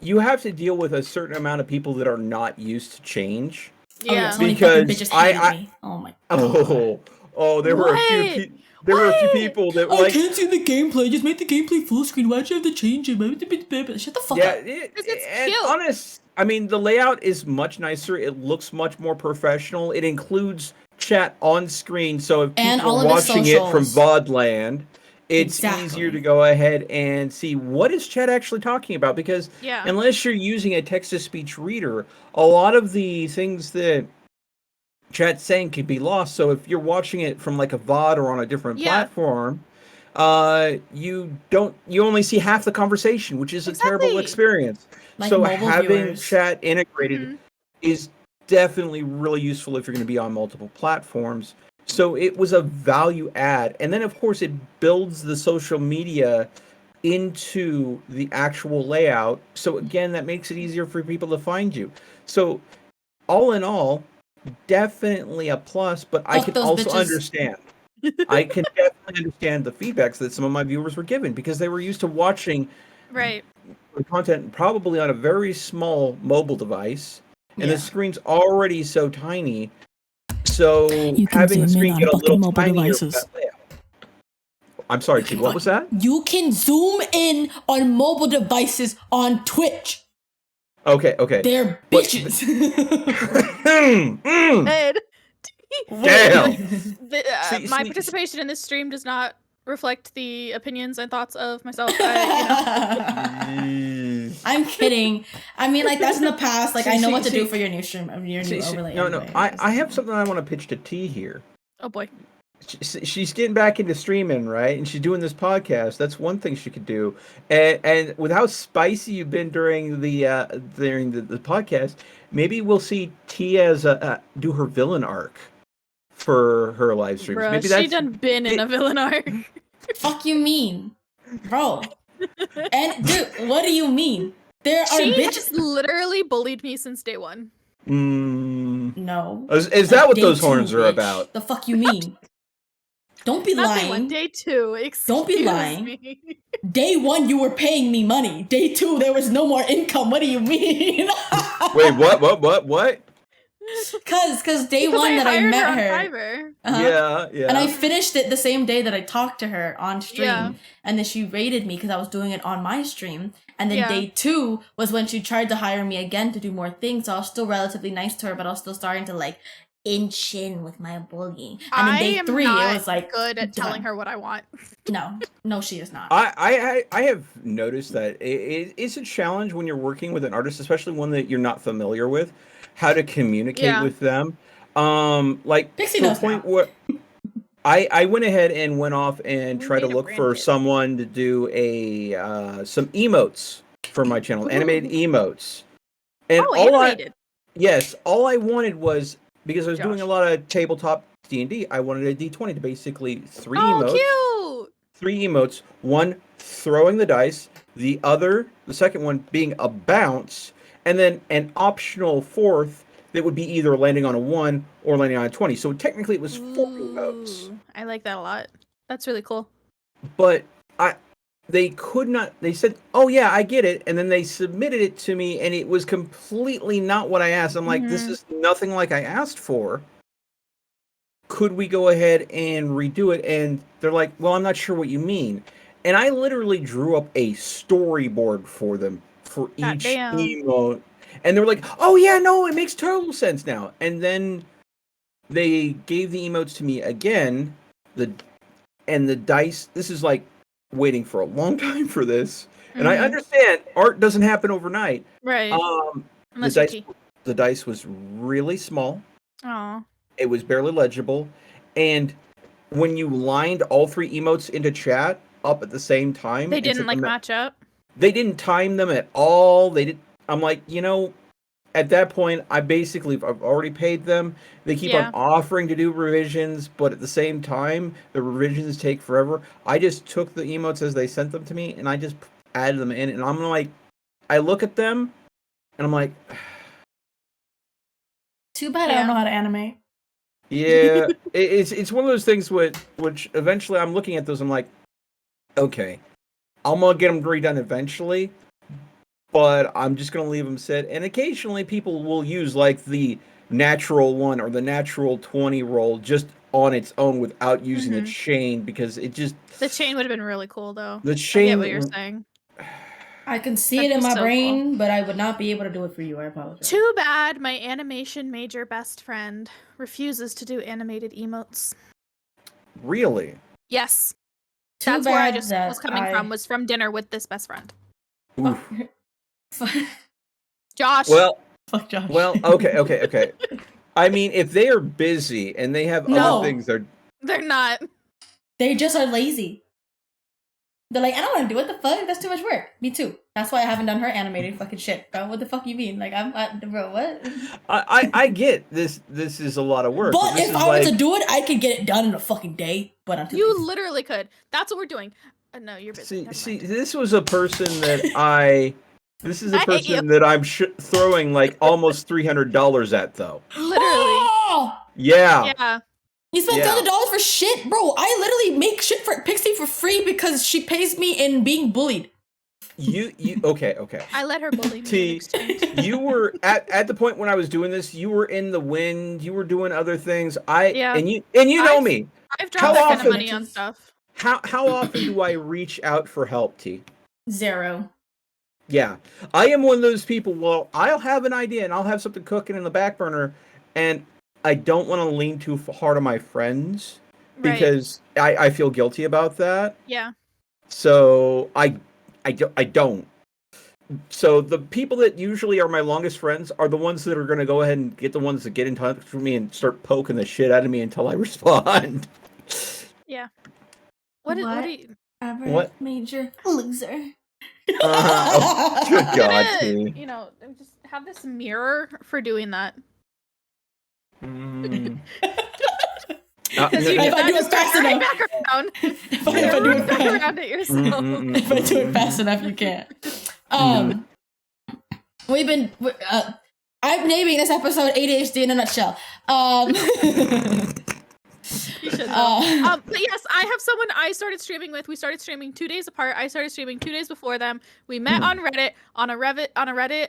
you have to deal with a certain amount of people that are not used to change. Yeah, because I oh my god. Oh, there were a few people that I can't see the gameplay. Just make the gameplay full screen. Why'd you have to change it? Shut the fuck up. It's cute. Honest, I mean, the layout is much nicer. It looks much more professional. It includes chat on screen, so if people are watching it from VOD land, it's easier to go ahead and see what is chat actually talking about. Because unless you're using a text-to-speech reader, a lot of the things that chat's saying could be lost. So if you're watching it from like a VOD or on a different platform, you only see half the conversation, which is a terrible experience. Like so having chat integrated is definitely really useful if you're going to be on multiple platforms. So it was a value add. And then of course it builds the social media into the actual layout. So again, that makes it easier for people to find you. So all in all, definitely a plus, but I can also understand. I can definitely understand the feedbacks that some of my viewers were given, because they were used to watching the content probably on a very small mobile device, and the screen's already so tiny. So having the screen get a little tinier. I'm sorry, T. What was that? You can zoom in on mobile devices on Twitch. Okay. They're bitches. Ed. Damn. My participation in this stream does not reflect the opinions and thoughts of myself. I'm kidding. I mean, like, that's in the past. Like, I know what to do for your new stream, your new overlay. No. I have something I want to pitch to T here. Oh boy. She's getting back into streaming, right? And she's doing this podcast. That's one thing she could do. And with how spicy you've been during the podcast, maybe we'll see T as do her villain arc for her live streams. Bruh, maybe she done been in a villain arc. Fuck you mean, bro? And dude, what do you mean? There are bitches. She literally bullied me since day one. No. Is that what those horns are about? The fuck you mean? Don't be lying. Day 2. Don't be lying. Day 1, you were paying me money. Day 2, there was no more income. What do you mean? Wait, what? Because day 1 that I met her. Yeah. And I finished it the same day that I talked to her on stream. Yeah. And then she rated me because I was doing it on my stream. And then day 2 was when she tried to hire me again to do more things. So I was still relatively nice to her, but I was still starting to like inch in with my bullying. And then day 3, it was like good at telling her what I want. No, she is not. I have noticed that it's a challenge when you're working with an artist, especially one that you're not familiar with, how to communicate with them. Like Pixie to knows a point where I went ahead and went off and tried to look for someone to do some emotes for my channel, animated emotes. And all I wanted was because I was doing a lot of tabletop D&D. I wanted a D20 to basically three emotes. One, throwing the dice. The second one being a bounce. And then an optional fourth that would be either landing on a 1 or landing on a 20. So technically it was 4 emotes. I like that a lot. That's really cool. But they could not, they said, oh yeah, I get it. And then they submitted it to me and it was completely not what I asked. I'm like, this is nothing like I asked for. Could we go ahead and redo it? And they're like, well, I'm not sure what you mean. And I literally drew up a storyboard for them for each emote. And they were like, oh yeah, no, it makes total sense now. And then they gave the emotes to me again. And the dice, this is like waiting for a long time for this. And I understand art doesn't happen overnight. Right. The dice was really small. Aww. It was barely legible. And when you lined all 3 emotes into chat up at the same time, they didn't match up. They didn't time them at all. I'm like, at that point, I've already paid them. They keep on offering to do revisions, but at the same time, the revisions take forever. I just took the emotes as they sent them to me, and I just added them in. And I'm like, I look at them, and I'm like, too bad I don't know how to animate. Yeah, it's one of those things which eventually I'm looking at those. I'm like, okay, I'm gonna get them redone eventually, but I'm just gonna leave them sit. And occasionally, people will use like the natural 1 or the natural 20 roll just on its own without using the chain because it just the chain would have been really cool though. The chain. I get what you're saying. I can see it in my brain, but I would not be able to do it for you. I apologize. Too bad my animation major best friend refuses to do animated emotes. Really? Yes. That's where I just was coming from, was from dinner with this best friend. Josh. Well, fuck Josh. Well, okay. I mean, if they are busy and they have other things, they're not. They just are lazy. They're like, I don't want to do it. The fuck? That's too much work. Me too. That's why I haven't done her animated fucking shit, bro. What the fuck you mean? Like, bro, what? I get this. This is a lot of work. But if I were to do it, I could get it done in a fucking day. But I'm you literally could. That's what we're doing. No, you're busy. See, this was a person that This is a person that I'm throwing like almost $300 at, though. Literally. Oh! Yeah. You spent $300 for shit, bro. I literally make shit for Pixie for free because she pays me in being bullied. You okay. I let her bully me. You were at the point when I was doing this. You were in the wind. You were doing other things. And you know me. I've dropped that kind of money on stuff. How often do I reach out for help, T? 0. Yeah, I am one of those people. Well, I'll have an idea and I'll have something cooking in the back burner, and I don't want to lean too hard on my friends because I feel guilty about that. Yeah. So I don't. So the people that usually are my longest friends are the ones that are going to go ahead and get the ones that get in touch with me and start poking the shit out of me until I respond. Yeah. What are you? What major loser? Good God, T. Just have this mirror for doing that. If I do it fast enough, if I do it back around it yourself. If I do it fast enough, you can't. I'm naming this episode ADHD in a nutshell. You should know. But yes, I have someone I started streaming with. We started streaming 2 days apart. I started streaming 2 days before them. We met on Reddit, on a Reddit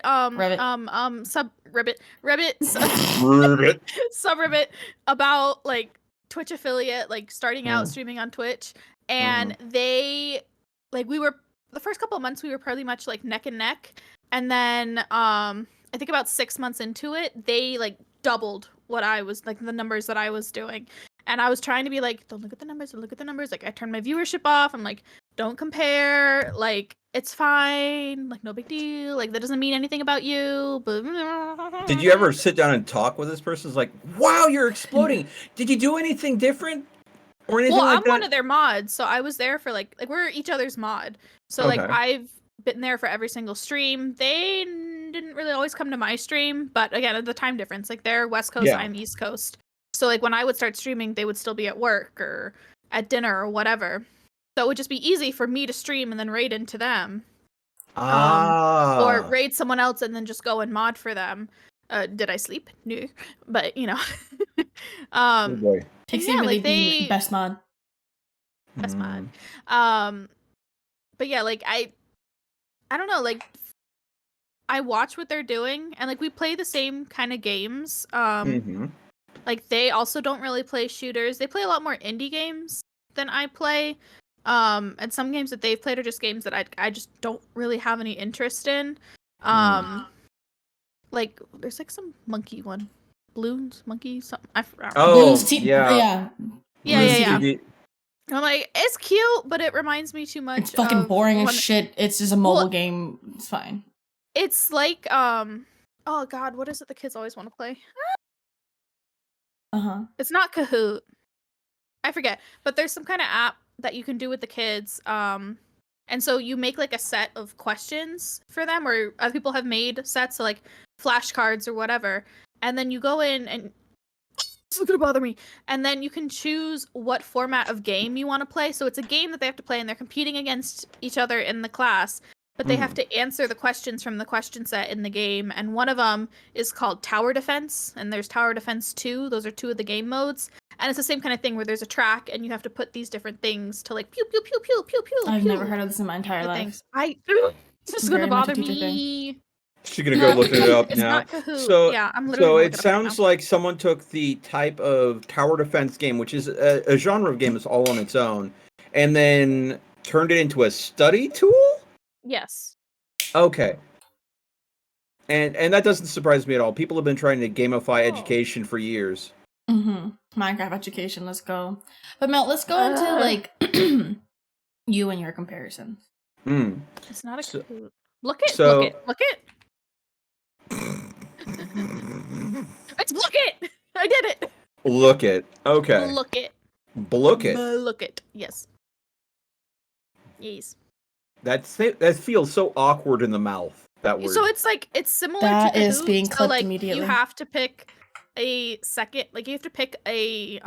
subreddit about like Twitch affiliate, like starting out streaming on Twitch. And they we were the first couple of months we were pretty much like neck and neck. And then I think about 6 months into it, they like doubled what I was like the numbers that I was doing. And I was trying to be like, don't look at the numbers, don't look at the numbers. Like, I turned my viewership off. I'm like, don't compare. Like, it's fine. Like, no big deal. Like, that doesn't mean anything about you. Did you ever sit down and talk with this person? It's like, wow, you're exploding. Did you do anything different? Or anything like that? I'm one of their mods. So I was there for, we're each other's mod. So, I've been there for every single stream. They didn't really always come to my stream, but again, the time difference, like they're West Coast, I'm East Coast. So like when I would start streaming, they would still be at work or at dinner or whatever. So it would just be easy for me to stream and then raid into them. Or raid someone else and then just go and mod for them. Did I sleep? No. But, you know. Oh boy. Pixie really being best mod. Best mod. But yeah, like I don't know, like I watch what they're doing and like we play the same kind of games. Like they also don't really play shooters. They play a lot more indie games than I play. And some games that they've played are just games that I just don't really have any interest in. Like there's like some monkey one, balloons, monkey, something. I forgot. Yeah. I'm like, it's cute, but it reminds me too much. It's fucking boring as shit. It's just a mobile game. It's fine. It's like oh god, what is it the kids always want to play? It's not Kahoot. I forget, but there's some kind of app that you can do with the kids. And so you make like a set of questions for them, or other people have made sets, so like flashcards or whatever. And then you go in and it's gonna bother me. And then you can choose what format of game you want to play. So it's a game that they have to play, and they're competing against each other in the class. But they have to answer the questions from the question set in the game. And one of them is called Tower Defense, and there's Tower Defense 2. Those are 2 of the game modes. And it's the same kind of thing where there's a track, and you have to put these different things to like pew pew pew pew pew pew. I've never heard of this in my entire life. It's just gonna bother me. She's gonna go look it up now. So yeah, I'm literally. So it sounds like someone took the type of tower defense game, which is a genre of game that's all on its own, and then turned it into a study tool. Yes. Okay. And that doesn't surprise me at all. People have been trying to gamify education for years. Minecraft education, let's go. But Mel, let's go into like you and your comparisons. It's not a Kahoot. Look it. It's look it. I did it. Look it. Okay. Look it. Look it. Yes. Yes. That feels so awkward in the mouth. That word. So it's like it's similar that to Kahoot. Is being clipped so, like, immediately. You have to pick a second, like you have to pick a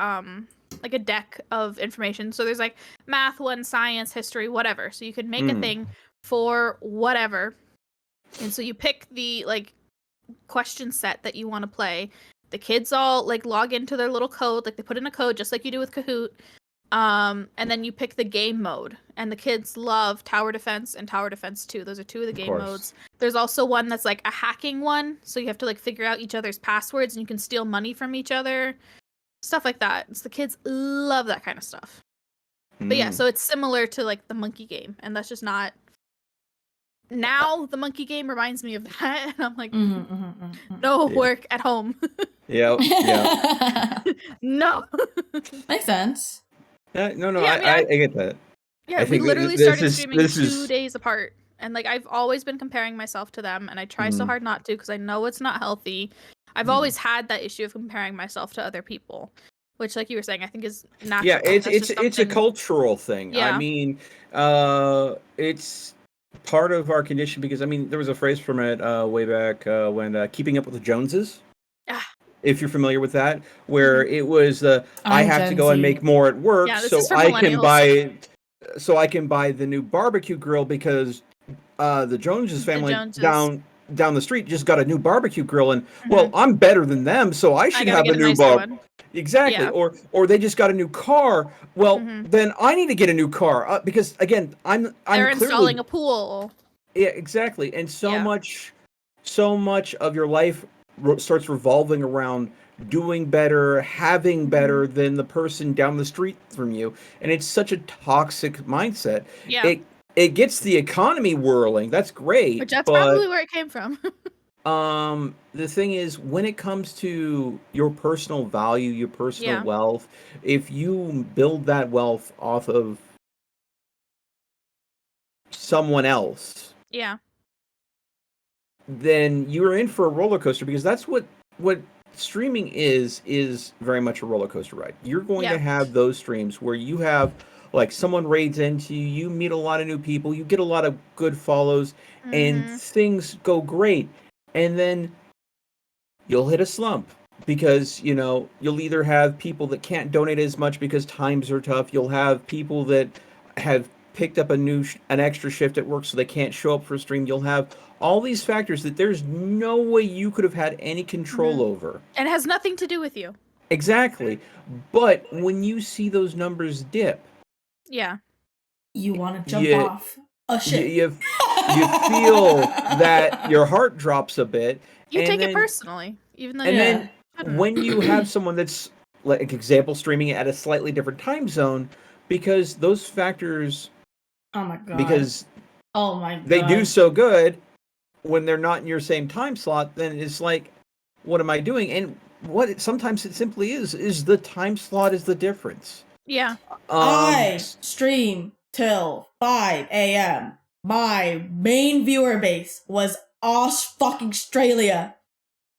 like a deck of information. So there's like math, one, science, history, whatever. So you can make a thing for whatever. And so you pick the like question set that you want to play. The kids all like log into their little code, like they put in a code just like you do with Kahoot. And then you pick the game mode, and the kids love Tower Defense and Tower Defense 2. Those are 2 of the game modes. There's also one that's like a hacking one, so you have to like figure out each other's passwords, and you can steal money from each other, stuff like that. So the kids love that kind of stuff. But yeah, so it's similar to like the monkey game, and that's just not. Now the monkey game reminds me of that, and I'm like, no work at home. Yeah. No. Makes sense. No, I get that. Yeah, we literally started streaming 2 days apart. And like I've always been comparing myself to them, and I try so hard not to because I know it's not healthy. I've always had that issue of comparing myself to other people, which, like you were saying, I think is natural. Yeah, it's a cultural thing. Yeah. I mean, it's part of our condition because I mean there was a phrase from it way back when Keeping Up with the Joneses. If you're familiar with that, where it was I have to go and make more at work, so I can buy the new barbecue grill because the Joneses family down the street just got a new barbecue grill, and well, I'm better than them, so I should have a new barbecue. Exactly, or they just got a new car. Well, then I need to get a new car because again, I'm they're installing a pool. Yeah, exactly, and so much of your life starts revolving around doing better, having better than the person down the street from you, and it's such a toxic mindset. Yeah, it gets the economy whirling. That's great, which that's probably where it came from. The thing is, when it comes to your personal value, your personal wealth, if you build that wealth off of someone else, then you're in for a roller coaster because that's what streaming is very much a roller coaster ride. You're going to have those streams where you have like someone raids into you, you meet a lot of new people, you get a lot of good follows, and things go great. and then you'll hit a slump because, you know, you'll either have people that can't donate as much because times are tough. You'll have people that have picked up an extra shift at work so they can't show up for a stream. You'll have all these factors that there's no way you could have had any control over. And it has nothing to do with you. Exactly. But when you see those numbers dip, you want to jump off a ship. You feel that your heart drops a bit. You take it personally, even though. And then when you have someone that's, like example, streaming it at a slightly different time zone, because those factors. Oh my god. Because. Oh my god. They do so good when they're not in your same time slot. Then it's like, what am I doing? And sometimes it simply is the time slot is the difference. Yeah. I stream till 5 a.m. My main viewer base was fucking Australia.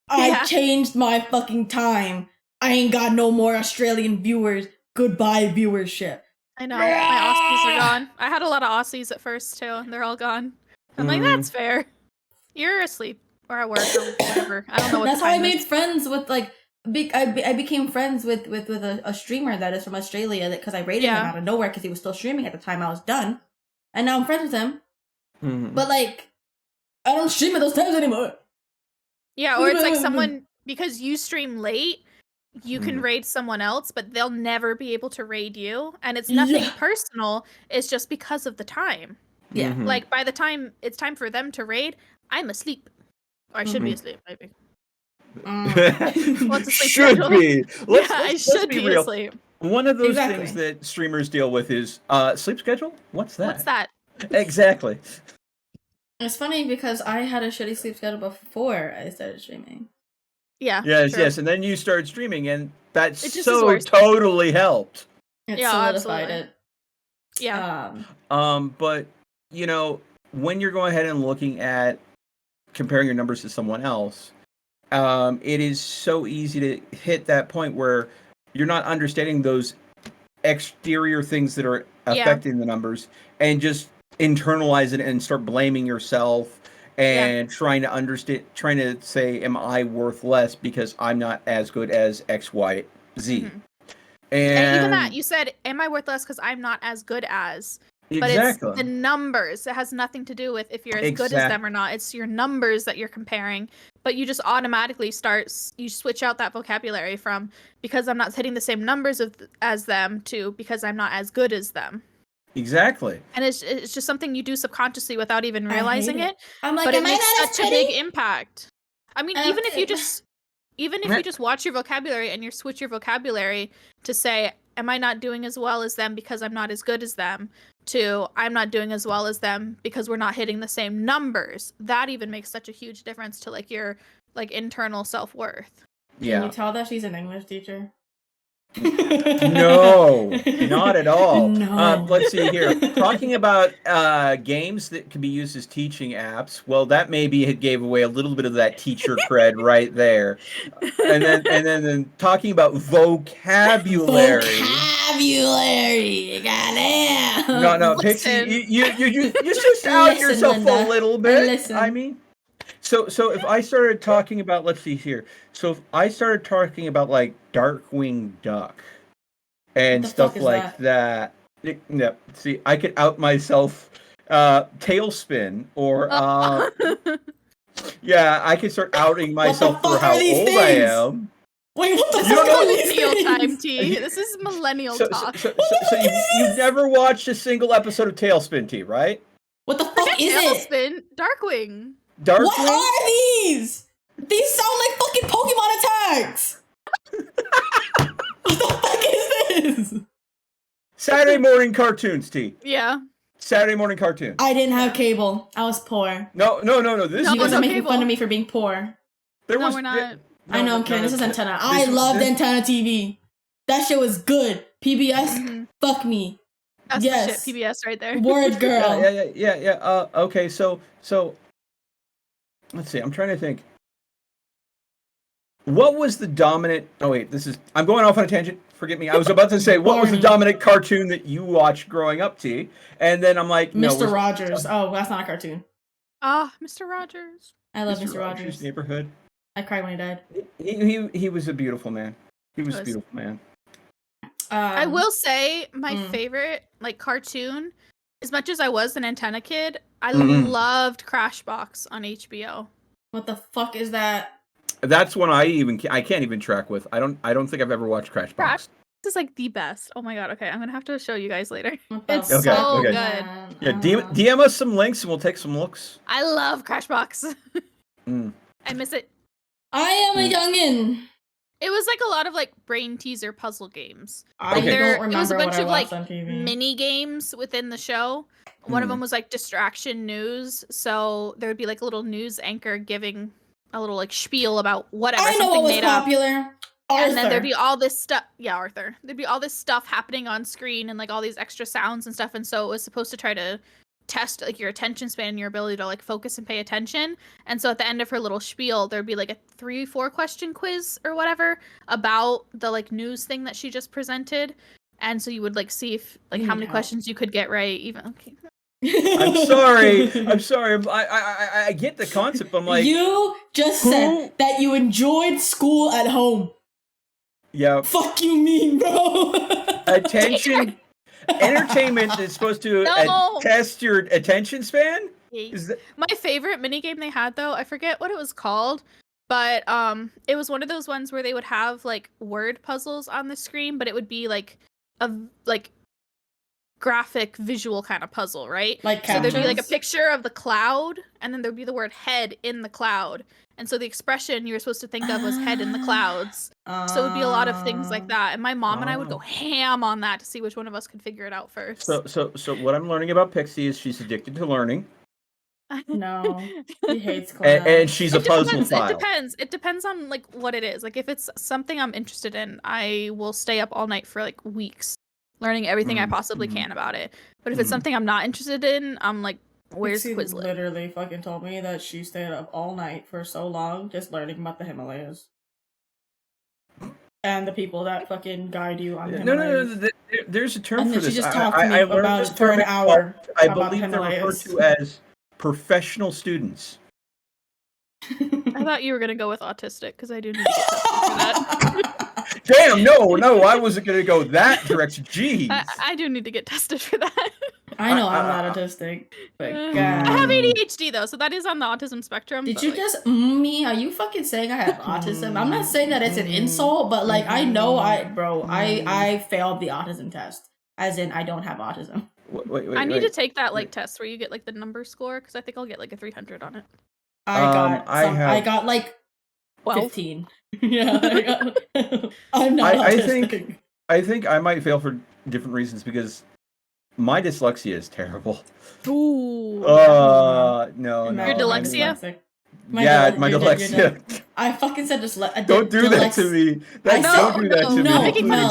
I changed my fucking time. I ain't got no more Australian viewers. Goodbye, viewership. I know. My Aussies are gone. I had a lot of Aussies at first, too, and they're all gone. I'm like, that's fair. You're asleep. Or at work, or whatever. I don't know what That's how I made friends with, like, I became friends with a streamer that is from Australia because I raided him out of nowhere because he was still streaming at the time I was done. And now I'm friends with him. Mm-hmm. But, like, I don't stream at those times anymore. Yeah, or it's like someone, because you stream late, you can raid someone else, but they'll never be able to raid you. And it's nothing personal. It's just because of the time. Yeah. Mm-hmm. Like, by the time it's time for them to raid, I'm asleep. Or I should be asleep, maybe. Should be. I should be real. Asleep. One of those things that streamers deal with is sleep schedule. What's that? What's that? Exactly. It's funny because I had a shitty sleep schedule before I started streaming. Yeah. Yes, and then you started streaming, and that so totally helped. It solidified it. Yeah. But you know, when you're going ahead and looking at comparing your numbers to someone else, it is so easy to hit that point where you're not understanding those exterior things that are affecting the numbers and just internalize it and start blaming yourself and trying to say, am I worth less because I'm not as good as X, Y, Z? Mm-hmm. And even that, you said, am I worth less because I'm not as good as? But it's the numbers. It has nothing to do with if you're as good as them or not. It's your numbers that you're comparing. But you just automatically you switch out that vocabulary from because I'm not hitting the same numbers as them to because I'm not as good as them. Exactly. And it's just something you do subconsciously without even realizing it. I'm like, but it makes such a big impact. I mean, even if you just watch your vocabulary and you switch your vocabulary to say, am I not doing as well as them because I'm not as good as them, to I'm not doing as well as them because we're not hitting the same numbers. That even makes such a huge difference to like your like internal self-worth. Yeah. Can you tell that she's an English teacher? No, not at all. No. Let's see here. Talking about games that can be used as teaching apps. Well, that maybe it gave away a little bit of that teacher cred right there. And then talking about vocabulary. Goddamn. No, Pixie, you just out yourself Linda. a little bit. Listen. I mean. So if I started talking about, let's see here. So if I started talking about like Darkwing Duck and stuff like that. No, see, I could out myself. Tailspin or yeah, I could start outing myself for how old I am. Wait, what the fuck? Millennial time, T. This is millennial talk. So you've never watched a single episode of Tailspin, T, right? What the fuck is it? Tailspin, Darkwing. What are these? These sound like fucking Pokemon attacks. What the fuck is this? Saturday morning cartoons, T. Yeah. Saturday morning cartoons. I didn't have cable. I was poor. No. You guys are making fun of me for being poor. We're not. I know, I'm kidding. This is Antenna. I loved Antenna TV. That shit was good. PBS, fuck me. That's the shit, PBS right there. Word girl. Yeah. Okay, so let's see. I'm trying to think. What was the dominant? Oh wait, I'm going off on a tangent. Forgive me. I was about to say what was the dominant cartoon that you watched growing up, T? And then I'm like, Mr. Rogers. Oh, that's not a cartoon. Ah, Mr. Rogers. I love Mr. Mr. Rogers. Neighborhood. I cried when he died. He was a beautiful man. He was a beautiful man. I will say my favorite like cartoon, as much as I was an antenna kid, I loved Crashbox on HBO. What the fuck is that? That's one I can't even track with. I don't think I've ever watched Crashbox. This is like the best. Oh my god. Okay, I'm gonna have to show you guys later. It's Okay, so good. Yeah, DM us some links and we'll take some looks. I love Crashbox. I miss it. I am a youngin. It was like a lot of like brain teaser puzzle games. I Like, don't remember it was a bunch what I of like watched on TV. mini games within the show. One of them was like distraction news, so there would be like a little news anchor giving a little like spiel about whatever. I know what was popular. Arthur. And then there'd be all this stuff. Yeah, Arthur. There'd be all this stuff happening on screen and like all these extra sounds and stuff. And so it was supposed to try to test like your attention span and your ability to like focus and pay attention. And so at the end of her little spiel, there'd be like a 3-4 question quiz or whatever about the like news thing that she just presented. And so you would like see if like how many questions you could get right. Even okay. I'm sorry. I get the concept. I'm like, you just said that you enjoyed school at home. Yeah. Fuck you mean, bro? Attention. Entertainment is supposed to test your attention span. My favorite minigame they had, though, I forget what it was called, but it was one of those ones where they would have like word puzzles on the screen, but it would be like a graphic visual kind of puzzle, right? Like so there'd be like a picture of the cloud, and then there'd be the word head in the cloud. And so the expression you were supposed to think of was head in the clouds. So it would be a lot of things like that. And my mom and I would go ham on that to see which one of us could figure it out first. So what I'm learning about Pixie is she's addicted to learning. No, she hates class. And she's a puzzle file. It depends on like what it is. Like if it's something I'm interested in, I will stay up all night for like weeks learning everything I possibly can about it. But if it's something I'm not interested in, I'm like, where's Quizlet? Literally fucking told me that she stayed up all night for so long just learning about the Himalayas. And the people that fucking guide you on the Himalayas. No. There's a term and for this. She just talked to me about it for an hour. I believe they're referred to as professional students. I thought you were gonna go with autistic because I do need to get tested for that. Damn, no, I wasn't gonna go that direction. Jeez. I do need to get tested for that. I know I'm not autistic, but God. I have ADHD though, so that is on the autism spectrum. Did you just me? Are you fucking saying I have autism? I'm not saying that it's an insult, but like I know I failed the autism test, as in I don't have autism. Wait, I need to take that like test where you get like the number score because I think I'll get like a 300 on it. I got like 15. Yeah, I'm not autistic. I think I might fail for different reasons because my dyslexia is terrible. Ooh. No. Your dyslexia? My dyslexia. I fucking said Don't do that to me. Don't do that to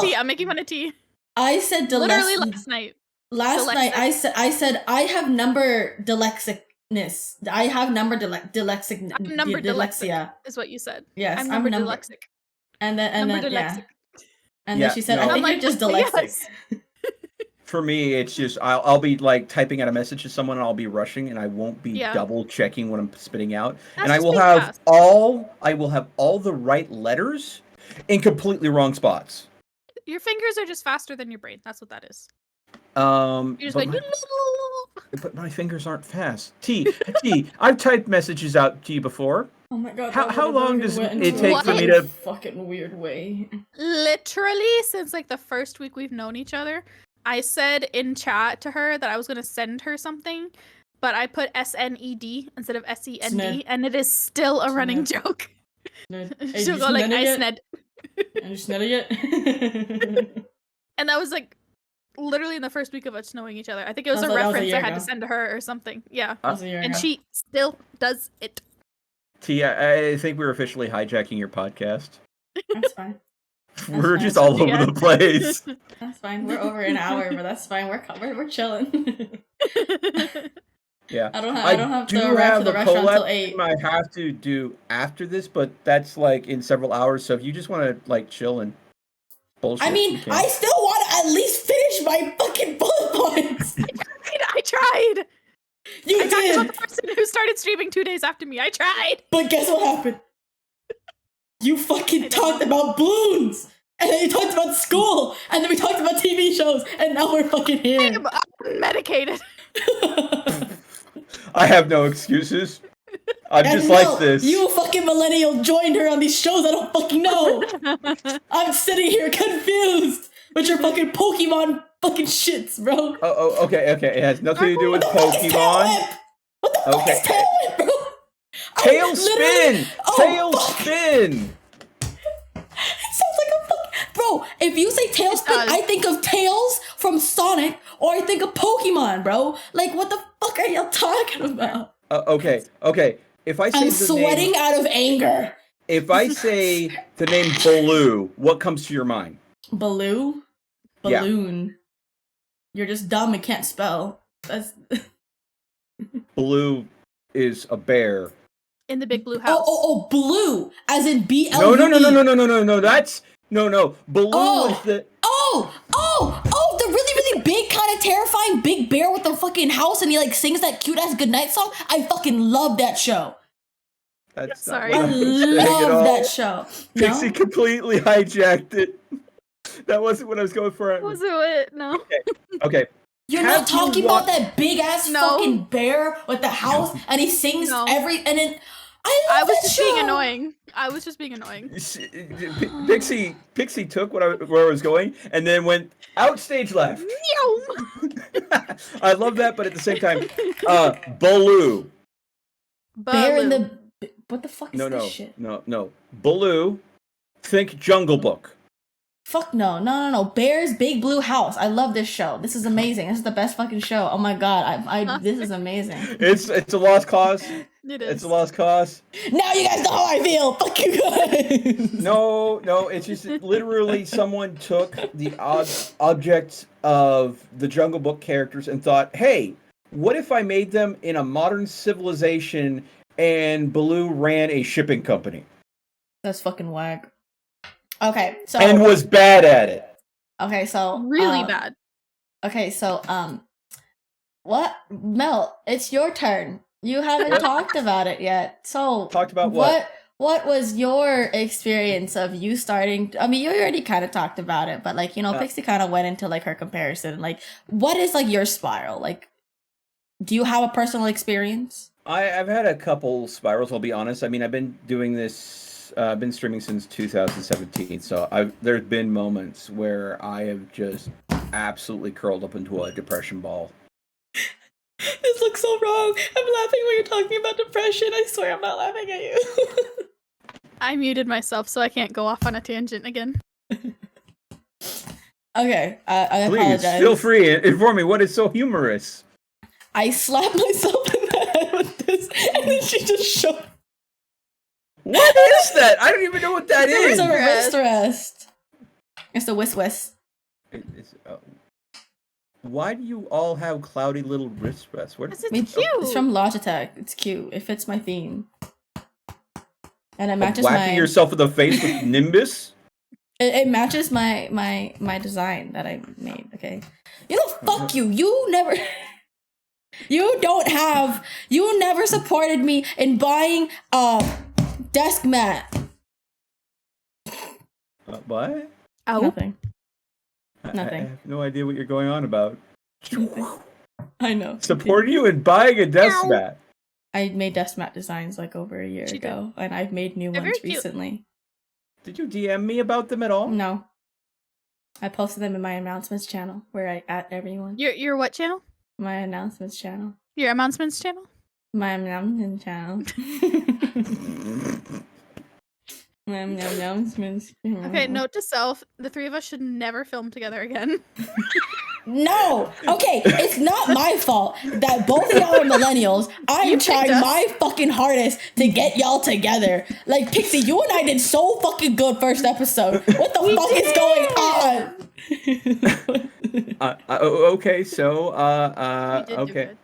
me. I'm making fun of T. I said literally last night. Last night I said I have number dyslexicness. I have number dyslexia. Is what you said. Yes, I'm number dyslexic. And then dyslexic. And then she said, I think you're just dyslexic. Yes. For me, it's just I'll be like typing out a message to someone and I'll be rushing and I won't be double checking what I'm spitting out. And I will have all the right letters in completely wrong spots. Your fingers are just faster than your brain. That's what that is. You're just going. But my fingers aren't fast. T, I've typed messages out to you before. Oh my god! How long does it take for me to? Fucking weird way. Literally, since like the first week we've known each other, I said in chat to her that I was gonna send her something, but I put SNED instead of SEND, and it is still a running joke. She'll go like, "I sned." And you sned it? And that was like literally in the first week of us knowing each other. I think it was a reference I had to send to her or something. Yeah, and she still does it. T, I think we're officially hijacking your podcast. That's fine. We're just all over the place. That's fine. We're over an hour, but that's fine. We're chilling. Yeah. I don't have to arrive to the restaurant until 8. I have to do after this, but that's like in several hours. So if you just want to like chill and bullshit, I mean, I still want to at least finish my fucking bullet points. I tried. You I talked did. about the person who started streaming 2 days after me. I tried. But guess what happened? You fucking talked about balloons. And then you talked about school. And then we talked about TV shows. And now we're fucking here. I'm medicated. I have no excuses. I'm And just no, like this. You fucking millennial joined her on these shows I don't fucking know. I'm sitting here confused with your fucking Pokemon fucking shits, bro. Oh, okay. It has nothing to do with Pokemon. What the fuck is Tailwhip, bro? Tailspin! Fuck. Tailspin! It sounds like a fucking... Bro, if you say Tailspin, I think of Tails from Sonic, or I think of Pokemon, bro. Like, what the fuck are y'all talking about? Okay. If I say I'm the sweating name, out of anger. if I say the name Baloo, what comes to your mind? Baloo? Yeah. Balloon. You're just dumb and can't spell. That's... Baloo is a bear. In the big blue house. Oh, blue, as in BLUE. No. That's no. Baloo is the. The really big, kind of terrifying big bear with the fucking house, and he like sings that cute ass goodnight song. I fucking love that show. That's Sorry. not I what I'm saying at love all. that show. Pixie No? completely hijacked it. That wasn't what I was going for. Was it? No. Okay. You're Have not talking you about that big ass fucking bear with the house, and he sings No. and then I I love was that just show. being annoying. I was just being annoying. Pixie took where I was going and then went outstage left. I love that, but at the same time, Baloo. Bear in Baloo. the what the fuck is this shit? No. Baloo. Think Jungle Book. Fuck no. Bear's Big Blue House. I love this show. This is amazing. This is the best fucking show. Oh my god, this is amazing. It's a lost cause. It is. It's a lost cause. Now you guys know how I feel. Fuck you guys. No. It's just literally someone took the objects of the Jungle Book characters and thought, hey, what if I made them in a modern civilization and Baloo ran a shipping company? That's fucking whack. Okay, so and was bad at it. Okay, so Really bad. Okay, so what? Mel, it's your turn. You haven't talked about it yet. So Talked about what? What was your experience of you starting? I mean, you already kind of talked about it, but like, you know, Pixie kind of went into like her comparison. Like, what is like your spiral? Like, do you have a personal experience? I've had a couple spirals, I'll be honest. I mean, I've been doing this. I've been streaming since 2017, so there's been moments where I have just absolutely curled up into a depression ball. This looks so wrong. I'm laughing when you're talking about depression. I swear I'm not laughing at you. I muted myself so I can't go off on a tangent again. Okay, I Please, apologize. feel free. Inform me what is so humorous. I slapped myself in the head with this, and then she just showed. What is that? I don't even know what that It's is. a wrist rest. It's a whisk. Why do you all have cloudy little wrist rests? Because it's cute. It's from Logitech. It's cute. It fits my theme. And it matches whacking yourself in the face with Nimbus? It matches my design that I made, okay? You know, fuck you. You never... You never supported me in buying a desk mat. What? Oh. Nothing. I Nothing. have no idea what you're going on about. I know. Support you in buying a desk mat. I made desk mat designs like over a year ago, and I've made new ones recently. Did you DM me about them at all? No. I posted them in my announcements channel where I at everyone. Your what channel? My announcements channel. Your announcements channel? My announcement channel. My announcements channel. Okay, note to self, the three of us should never film together again. No! Okay, it's not my fault that both of y'all are millennials. I'm trying my fucking hardest to get y'all together. Like, Pixie, you and I did so fucking good first episode. What the fuck is going on? Okay, so, okay. Good.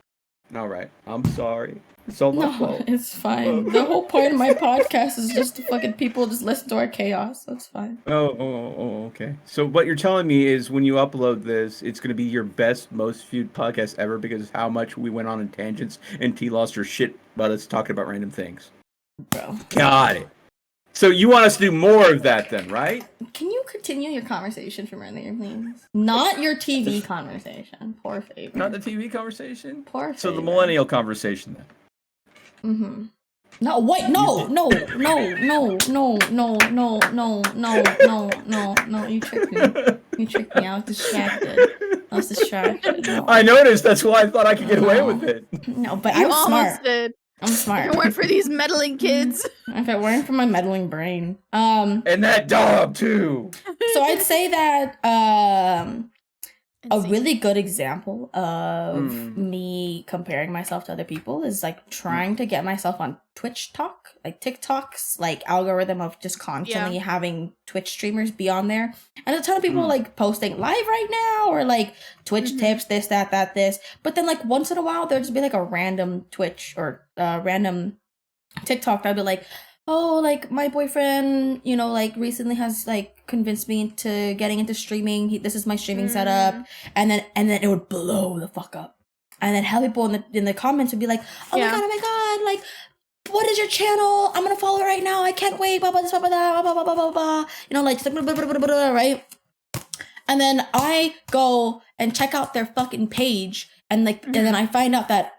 All right. I'm sorry. It's all my fault. It's fine. The whole point of my podcast is just to fucking people just listen to our chaos. That's fine. Okay. So what you're telling me is when you upload this, it's going to be your best, most viewed podcast ever because of how much we went on in tangents and T lost her shit about us talking about random things. Bro. Got it. So you want us to do more of that then, right? Can you continue your conversation from earlier, please? Not your TV conversation. Poor favor. Not the TV conversation? Poor favor. So the millennial conversation then. Mm-hmm. No, wait, no, you tricked me. You tricked me. I was distracted. No. I noticed. That's why I thought I could get away with it. No, but You I'm almost smart. did. I'm smart. If it weren't for these meddling kids. If it weren't for my meddling brain. And that dog too. So I'd say that a really good example of me comparing myself to other people is like trying to get myself on Twitch Talk, like TikTok's like algorithm of just constantly having Twitch streamers be on there. And a ton of people like posting live right now or like Twitch tips, this, that, this. But then like once in a while there'll just be like a random Twitch or random TikTok that'll be like, oh, like my boyfriend, you know, like recently has like convinced me into getting into streaming. This is my streaming setup, and then it would blow the fuck up. And then hell people in the comments would be like, oh my god, like what is your channel? I'm gonna follow it right now. I can't wait. Blah blah this, blah blah blah blah blah blah blah. You know, like blah, blah, blah, blah, blah, right? And then I go and check out their fucking page, and like, and then I find out that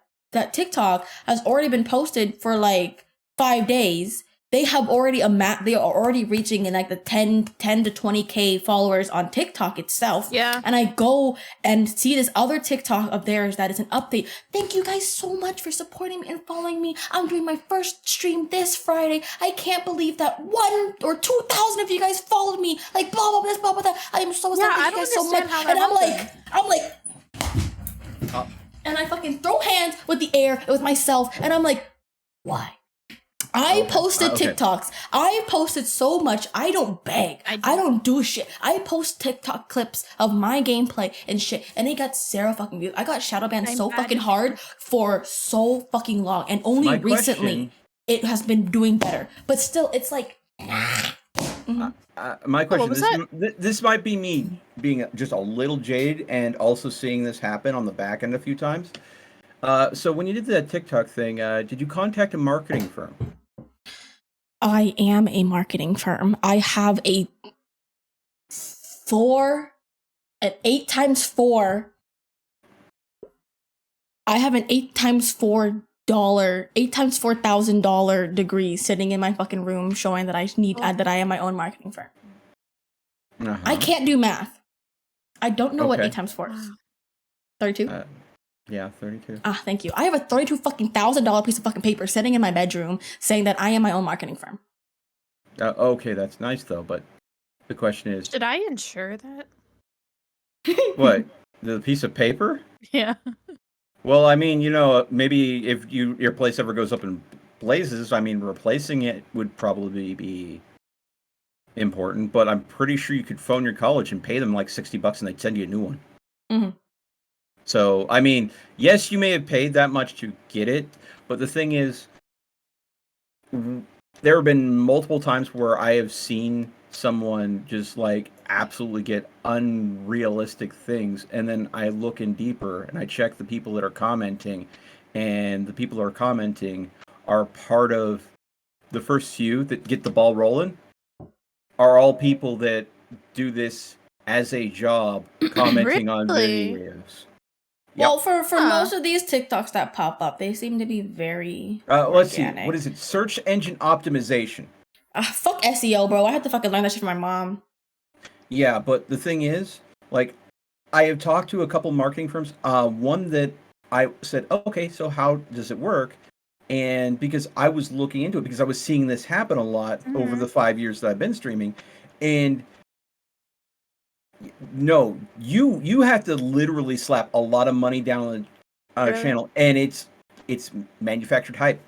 TikTok has already been posted for like 5 days. They have already they are already reaching in like the 10 to 20K followers on TikTok itself. Yeah. And I go and see this other TikTok of theirs that is an update. Thank you guys so much for supporting me and following me. I'm doing my first stream this Friday. I can't believe that 1 or 2,000 of you guys followed me. Like blah blah blah blah blah. I am so sorry. Thank you guys so much. And I'm like, and I fucking throw hands with the air with myself, and I'm like, why? I posted TikToks. I posted so much. I don't beg. I don't do shit. I post TikTok clips of my gameplay and shit, and it got zero fucking views. I got shadow banned so fucking hard for so fucking long, and only recently it has been doing better. But still, it's like. My question: this might be me being just a little jaded, and also seeing this happen on the back end a few times. So when you did that TikTok thing, did you contact a marketing firm? I am a marketing firm. I have an 8 times 4. I have an 8 times $4,000 degree sitting in my fucking room showing that that I am my own marketing firm. I can't do math. I don't know what 8 times 4 is. 32? Yeah, 32. Thank you. I have a $32,000 piece of fucking paper sitting in my bedroom saying that I am my own marketing firm. Okay, that's nice though, but the question is... Should I insure that? What? The piece of paper? Yeah. Well, I mean, you know, maybe if your place ever goes up in blazes, I mean, replacing it would probably be important, but I'm pretty sure you could phone your college and pay them like $60 and they'd send you a new one. Mm-hmm. So, I mean, yes, you may have paid that much to get it, but the thing is, there have been multiple times where I have seen someone just like absolutely get unrealistic things, and then I look in deeper and I check the people that are commenting, and the people that are commenting are part of the first few that get the ball rolling, are all people that do this as a job, commenting on videos. Well, for most of these TikToks that pop up, they seem to be very let's see. organic. What is it? Search engine optimization. Fuck SEO, bro. I had to fucking learn that shit from my mom. Yeah, but the thing is, like, I have talked to a couple marketing firms. One that I said, okay, so how does it work? And because I was looking into it, because I was seeing this happen a lot over the 5 years that I've been streaming, and no, you have to literally slap a lot of money down on a channel, and it's manufactured hype.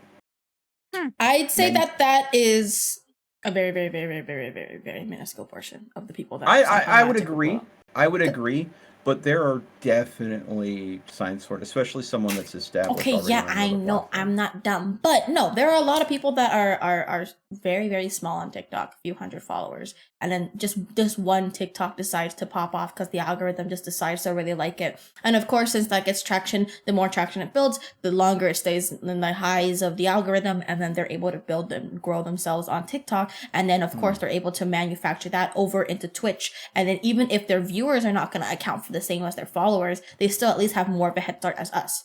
I'd say that is a very, very, very, very, very, very, very minuscule portion of the people that I would agree. I would agree, but there are definitely signs for it, especially someone that's established. Okay, yeah, I know, I'm not dumb, but no, there are a lot of people that are very, very small on TikTok, a few hundred followers, and then just this one TikTok decides to pop off because the algorithm just decides to really like it. And of course, since that gets traction, the more traction it builds, the longer it stays in the highs of the algorithm, and then they're able to build and grow themselves on TikTok, and then of course they're able to manufacture that over into Twitch, and then even if their viewers are not going to account for the same as their followers, they still at least have more of a head start as us.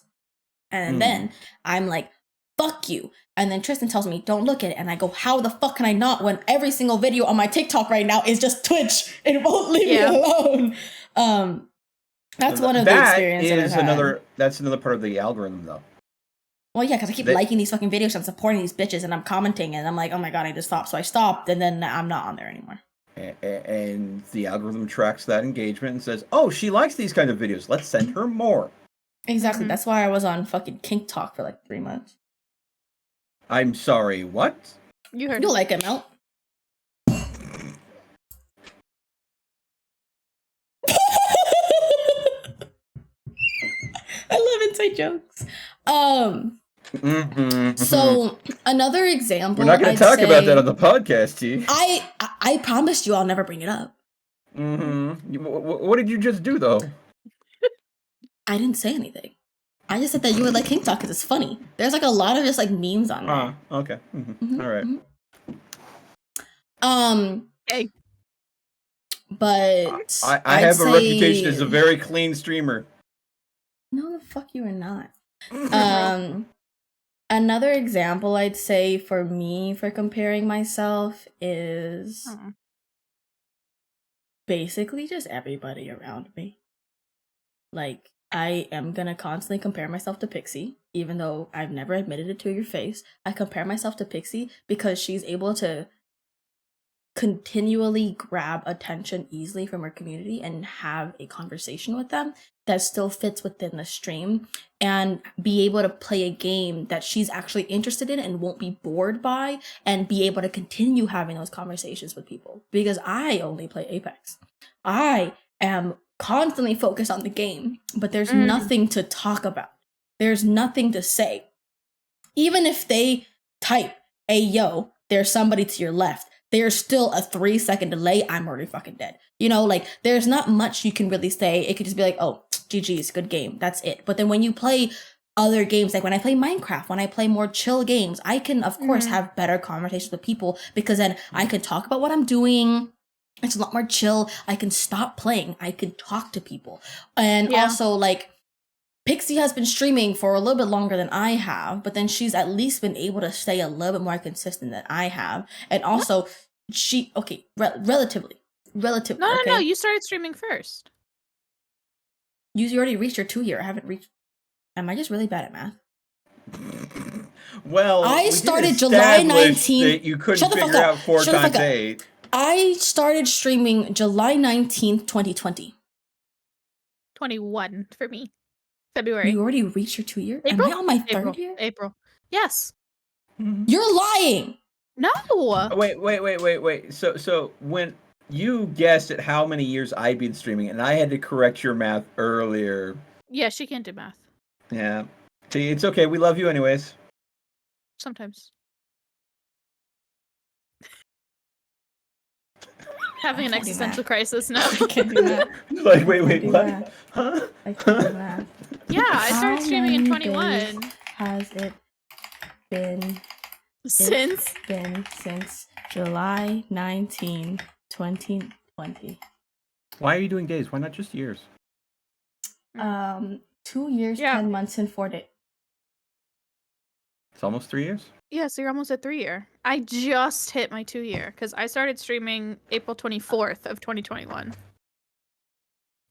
And then I'm like, fuck you. And then Tristan tells me, don't look at it. And I go, how the fuck can I not when every single video on my TikTok right now is just Twitch? It won't leave me alone. That's one of the experiences That's another part of the algorithm, though. Well, yeah, because I keep liking these fucking videos and supporting these bitches, and I'm commenting, and I'm like, oh my god, I just stopped. So I stopped, and then I'm not on there anymore. And the algorithm tracks that engagement and says, oh, she likes these kind of videos. Let's send her more. Exactly. That's why I was on fucking Kink Talk for like 3 months. I'm sorry, what? You heard You'll like it, Melt. I love inside jokes. So another example. We're not going to talk about that on the podcast, T. I promised you I'll never bring it up. What did you just do, though? I didn't say anything. I just said that you would like Kink Talk because it's funny. There's like a lot of just like memes on there. Okay. All right. Okay. But I have a reputation as a very clean streamer. No, the fuck you are not. Another example I'd say for me for comparing myself is basically just everybody around me. Like, I am gonna constantly compare myself to Pixie, even though I've never admitted it to your face. I compare myself to Pixie because she's able to continually grab attention easily from her community and have a conversation with them that still fits within the stream, and be able to play a game that she's actually interested in and won't be bored by, and be able to continue having those conversations with people. Because I only play Apex. I am constantly focused on the game, but there's nothing to talk about. There's nothing to say. Even if they type, "Hey, yo, there's somebody to your left," there's still a 3-second delay. I'm already fucking dead. You know, like, there's not much you can really say. It could just be like, oh, GG's, good game. That's it. But then when you play other games, like when I play Minecraft, when I play more chill games, I can, of course, have better conversations with people, because then I can talk about what I'm doing. It's a lot more chill. I can stop playing. I can talk to people. And also, like, Pixie has been streaming for a little bit longer than I have, but then she's at least been able to stay a little bit more consistent than I have. And also, she, okay, relatively. No, you started streaming first. You already reached your 2 year. I haven't reached. Am I just really bad at math? Well, I started July 19th. You couldn't figure out 4 times 8. I started streaming July 19th, 2020. 21 for me. February. You already reached your 2 year? April? Am I on my 3rd year? April. Yes. You're lying. No. Wait. So when you guessed at how many years I'd been streaming, and I had to correct your math earlier. Yeah, she can't do math. Yeah. See, it's okay. We love you anyways. Sometimes. Having an existential crisis now. I can't do that. Like, wait, what? Huh? I can't do that. Yeah, I started streaming in 21. Has it been Since July 19, 2020? Why are you doing days? Why not just years? 2 years, 10 months, and 4 days. It's almost 3 years? Yeah, so you're almost at 3 year. I just hit my 2 year because I started streaming April 24th of 2021.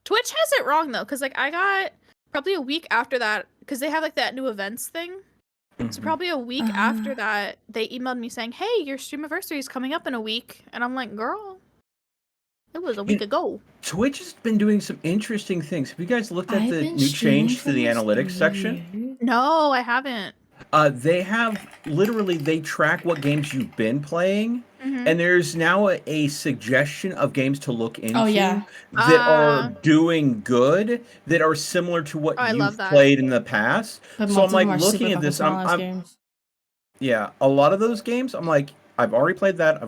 Twitch has it wrong though, because like I got probably a week after that, because they have like that new events thing. So probably a week after that, they emailed me saying, "Hey, your stream anniversary is coming up in a week," and I'm like, "Girl, it was a week ago." Twitch has been doing some interesting things. Have you guys looked at the new change to the analytics section? No, I haven't. They have, literally, they track what games you've been playing, and there's now a suggestion of games to look into that are Uh, doing good, that are similar to what I love you've that. played in the past. But So I'm most of them like are super looking at fucking this, small ass I'm games. yeah, a lot of those games, I'm like, I've already played that.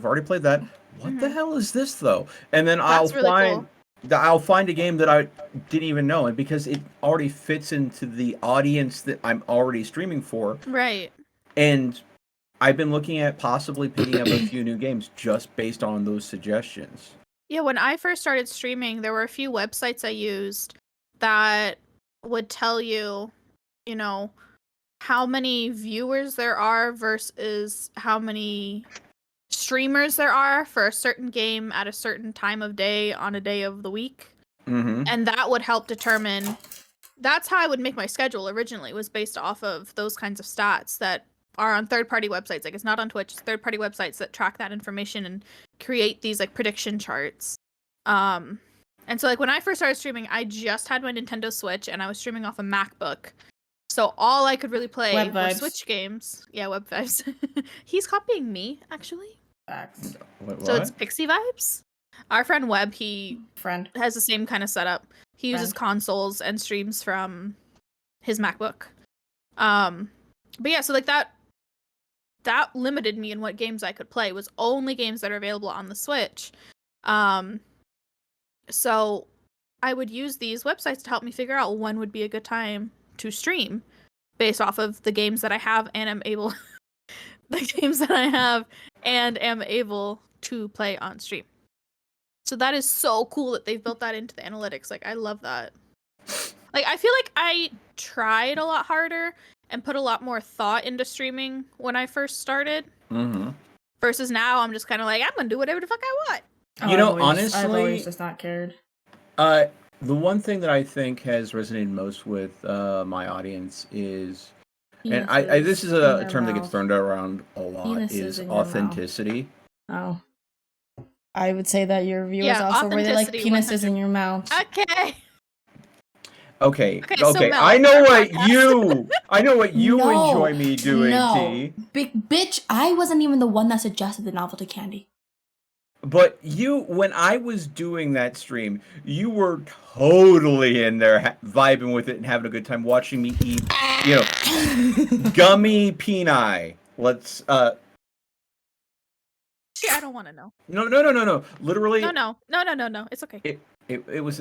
What the hell is this though? And then That's really cool. I'll find a game that I didn't even know, and because it already fits into the audience that I'm already streaming for. Right. And I've been looking at possibly picking up a few new games just based on those suggestions. Yeah, when I first started streaming, there were a few websites I used that would tell you, you know, how many viewers there are versus how many streamers there are for a certain game at a certain time of day on a day of the week. And that would help determine. That's how I would make my schedule originally, was based off of those kinds of stats that are on third-party websites. Like, it's not on Twitch, it's third-party websites that track that information and create these like prediction charts. And so like when I first started streaming, I just had my Nintendo Switch and I was streaming off a MacBook. So all I could really play were Switch games. Yeah, Web Vibes. He's copying me, actually. Facts. So it's Pixie Vibes. Our friend Webb, he has the same kind of setup. He uses consoles and streams from his MacBook. But yeah, so like that limited me in what games I could play. It was only games that are available on the Switch. So I would use these websites to help me figure out when would be a good time to stream based off of the games that I have and am able to play on stream. So that is so cool that they've built that into the analytics. Like, I love that. Like, I feel like I tried a lot harder and put a lot more thought into streaming when I first started. Versus now, I'm just kind of like, I'm gonna do whatever the fuck I want. Honestly, I've always just not cared. The one thing that I think has resonated most with my audience is, and this is a term that gets thrown around a lot, is authenticity. Oh. I would say that your viewers also really like penises 100. In your mouth. Okay. So I know what you enjoy me doing, T. Big bitch, I wasn't even the one that suggested the novelty candy. But when I was doing that stream, you were totally in there vibing with it and having a good time watching me eat, gummy peni. Let's I don't want to know. No. Literally. No. It's okay. It was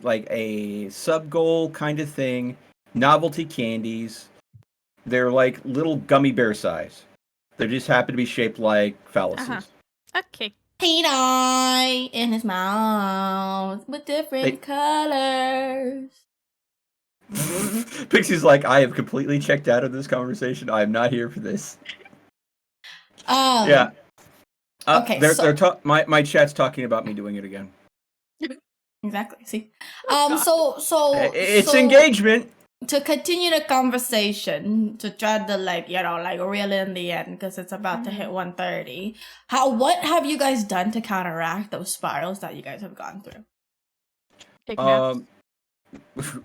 like a sub goal kind of thing. Novelty candies. They're like little gummy bear size. They just happen to be shaped like phalluses. Okay. Peni in his mouth with different colors. Pixie's like, I have completely checked out of this conversation. I am not here for this. Yeah. Okay. My chat's talking about me doing it again. Exactly. See. So it's engagement. To continue the conversation, to try to reel in the end because it's about to hit 1:30. What have you guys done to counteract those spirals that you guys have gone through? Take naps.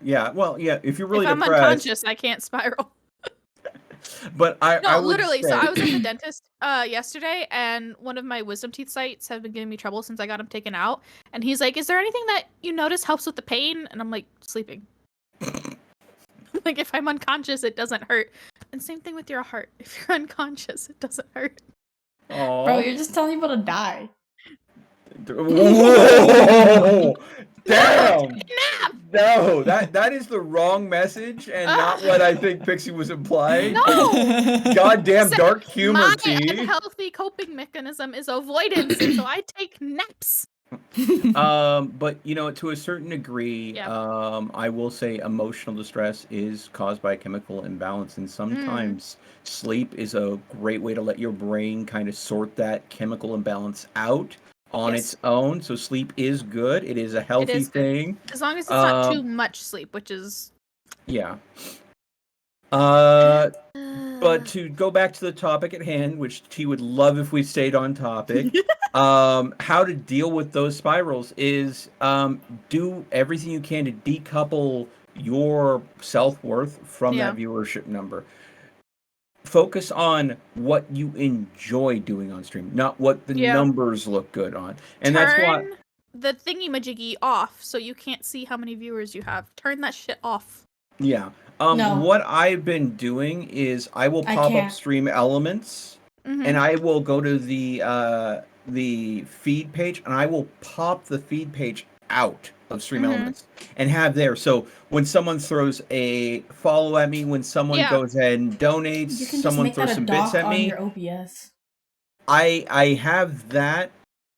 Yeah. Well, yeah. If you're really if I'm depressed, unconscious, I can't spiral. But I literally. So I was at the dentist yesterday, and one of my wisdom teeth sites have been giving me trouble since I got them taken out. And he's like, "Is there anything that you notice helps with the pain?" And I'm like, "Sleeping." Like, if I'm unconscious, it doesn't hurt. And same thing with your heart. If you're unconscious, it doesn't hurt. Aww. Bro, you're just telling people to die. Whoa! Damn! No, that is the wrong message and not what I think Pixie was implying. No! Goddamn dark humor, T. My unhealthy coping mechanism is avoidance, so I take naps. But to a certain degree, I will say emotional distress is caused by a chemical imbalance, and sometimes sleep is a great way to let your brain kind of sort that chemical imbalance out on its own. So sleep is good. It is a healthy thing. As long as it's not too much sleep, which is But to go back to the topic at hand, which T would love if we stayed on topic, how to deal with those spirals is do everything you can to decouple your self-worth from that viewership number. focus on what you enjoy doing on stream, not what the numbers look good on. And that's why the thingy-majiggy off so you can't see how many viewers you have. Turn that shit off. Yeah. No. What I've been doing is I will pop up stream elements and I will go to the feed page and I will pop the feed page out of stream elements and have there. So when someone throws a follow at me, when someone goes and donates, someone throws some bits at me. Your OBS. I have that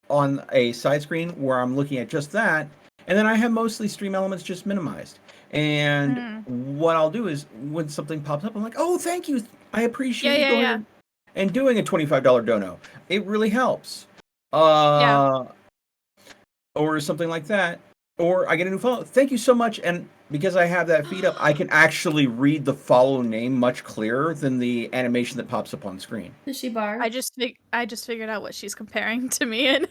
on a side screen where I'm looking at just that, and then I have mostly stream elements just minimized. And what I'll do is when something pops up, I'm like, oh, thank you. I appreciate you going and doing a $25 dono. It really helps. Or something like that. Or I get a new follow. Thank you so much. And because I have that feed up, I can actually read the follow name much clearer than the animation that pops up on screen. Is she bar? I just figured out what she's comparing to me in.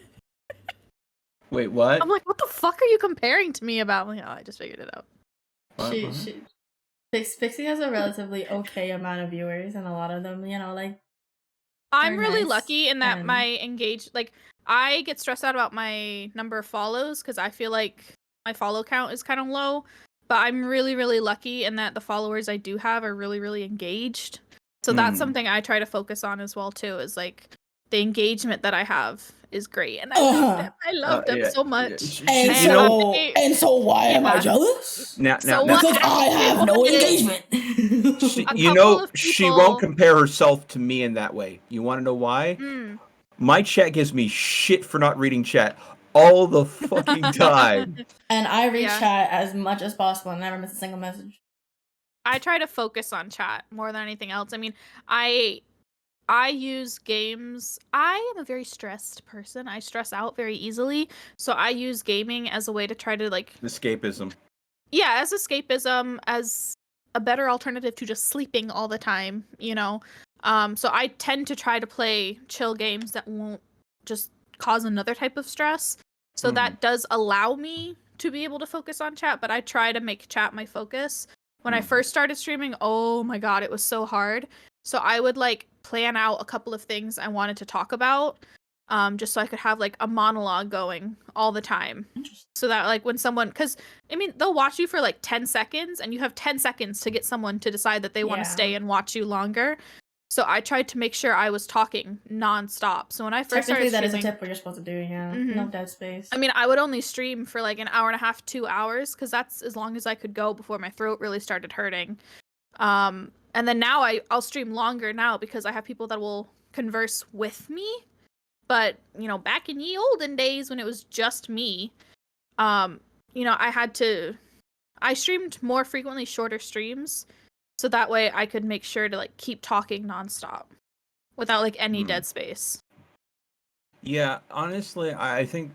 Wait, what? I'm like, what the fuck are you comparing to me about? I'm like, oh, I just figured it out. Pixie has a relatively okay amount of viewers, and a lot of them, like. I'm really lucky in that I get stressed out about my number of follows because I feel like my follow count is kind of low, but I'm really, really lucky in that the followers I do have are really, really engaged. So that's something I try to focus on as well too, is like the engagement that I have is great, and I love them. I love them so much. And so why am I jealous? Because I have no engagement. She won't compare herself to me in that way. You want to know why? My chat gives me shit for not reading chat all the fucking time. And I read chat as much as possible and never miss a single message. I try to focus on chat more than anything else. I mean, I use games. I am a very stressed person. I stress out very easily. So I use gaming as a way to try to escapism. Yeah, as escapism, as a better alternative to just sleeping all the time, So I tend to try to play chill games that won't just cause another type of stress. So that does allow me to be able to focus on chat, but I try to make chat my focus. When I first started streaming, oh my god, it was so hard. So I would plan out a couple of things I wanted to talk about, just so I could have a monologue going all the time. So that when someone, because they'll watch you for 10 seconds and you have 10 seconds to get someone to decide that they want to stay and watch you longer. So I tried to make sure I was talking nonstop. So when I first started streaming, that is a tip what you're supposed to do, no dead space. I would only stream for an hour and a half, 2 hours, because that's as long as I could go before my throat really started hurting. And then now I'll stream longer now because I have people that will converse with me. But, back in ye olden days when it was just me, I streamed more frequently shorter streams. So that way I could make sure to keep talking nonstop without any dead space. Yeah, honestly, I think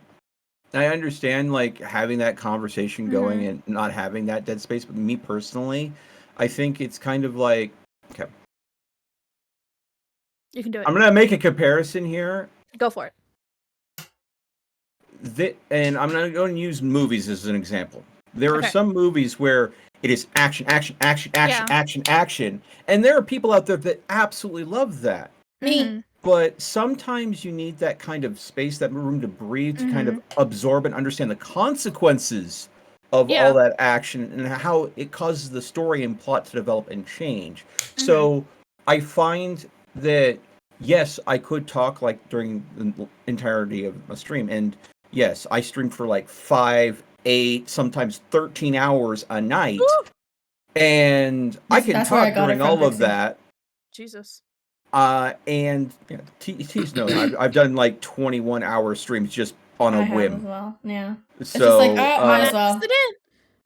I understand having that conversation going and not having that dead space, but me personally, I think it's kind of okay. You can do it. I'm gonna make a comparison here. Go for it. And I'm not going to use movies as an example. There are some movies where it is action, action, action, action, action, action, and there are people out there that absolutely love that. Me. But sometimes you need that kind of space, that room to breathe, to kind of absorb and understand the consequences of all that action and how it causes the story and plot to develop and change. So I find that, yes, I could talk during the entirety of a stream. And yes, I stream for 5, 8, sometimes 13 hours a night. Woo! And I can talk during all of that. Jesus. And T's knows I've done 21-hour streams just on a whim. As well. Yeah. So it's just might as well.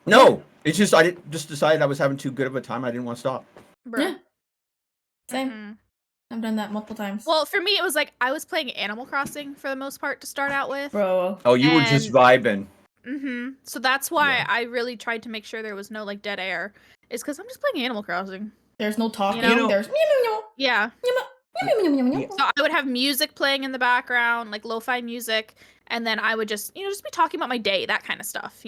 No, it's just I just decided I was having too good of a time. I didn't want to stop. Bro. Yeah. Same. I've done that multiple times. Well, for me, it was I was playing Animal Crossing for the most part to start out with. Bro. Oh, you were just vibing. So that's why I really tried to make sure there was no dead air. Is because I'm just playing Animal Crossing. There's no talking. There's yeah. So I would have music playing in the background, lo-fi music, and then I would just be talking about my day, that kind of stuff,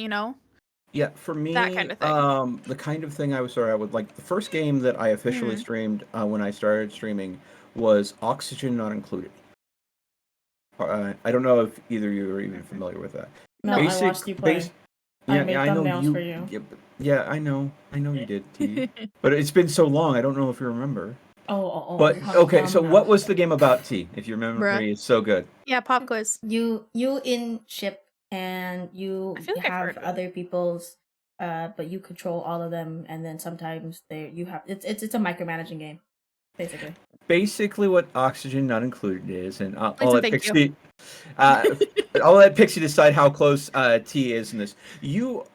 Yeah, for me, That kind of thing. the kind of thing I would like. The first game that I officially streamed when I started streaming was Oxygen Not Included. I don't know if either of you are even familiar with that. No, I watched you play. I made I know thumbnails for you. Yeah, I know you did, T. But it's been so long, I don't know if you remember. Oh. But okay, so what was the game about, T? If your memory is so good. Yeah, pop quiz. You in ship and you have other people's, but you control all of them, and then sometimes it's a micromanaging game, basically. Basically, what Oxygen Not Included is, and I'll let Pixie. I'll let Pixie decide how close T is in this. You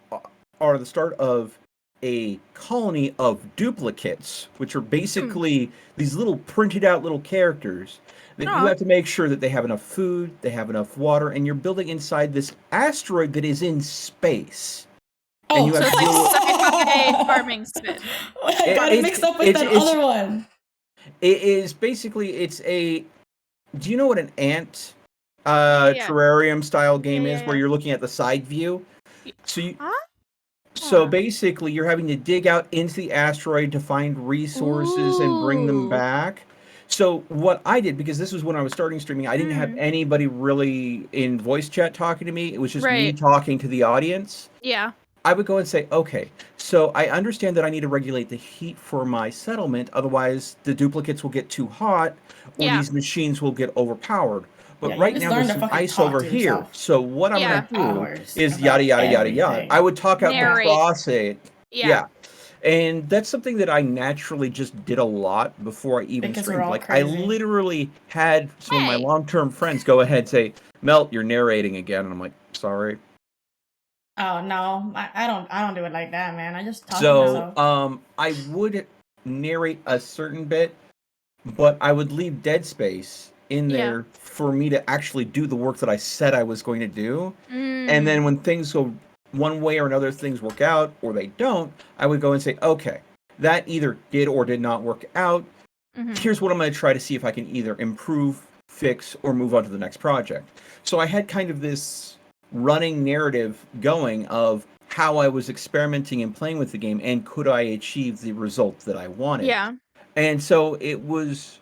are the start of a colony of duplicates, which are basically these little printed out little characters that you have to make sure that they have enough food, they have enough water, and you're building inside this asteroid that is in space. Oh, and you have so it's like farming spin. I got it mixed up with that other one. It is basically, do you know what an ant terrarium style game is, where you're looking at the side view? So basically you're having to dig out into the asteroid to find resources and bring them back. So what I did, because this was when I was starting streaming, I didn't have anybody really in voice chat talking to me. It was just me talking to the audience. Yeah. I would go and say, okay, so I understand that I need to regulate the heat for my settlement, otherwise the duplicates will get too hot, or these machines will get overpowered. But right now there's some ice over here. So what I'm going to do is yada, yada, yada, yada. I would talk out the process. Yeah. And that's something that I naturally just did a lot before I even streamed. Like, I literally had some of my long-term friends go ahead and say, Melt, you're narrating again. And I'm like, sorry. Oh no, I don't do it like that, man. I just talk to myself. I would narrate a certain bit, but I would leave dead space in there for me to actually do the work that I said I was going to do. And then when things go one way or another, things work out or they don't, I would go and say, okay, that either did or did not work out. Here's what I'm going to try to see if I can either improve, fix, or move on to the next project. So I had kind of this running narrative going of how I was experimenting and playing with the game, and could I achieve the result that I wanted. Yeah. And so it was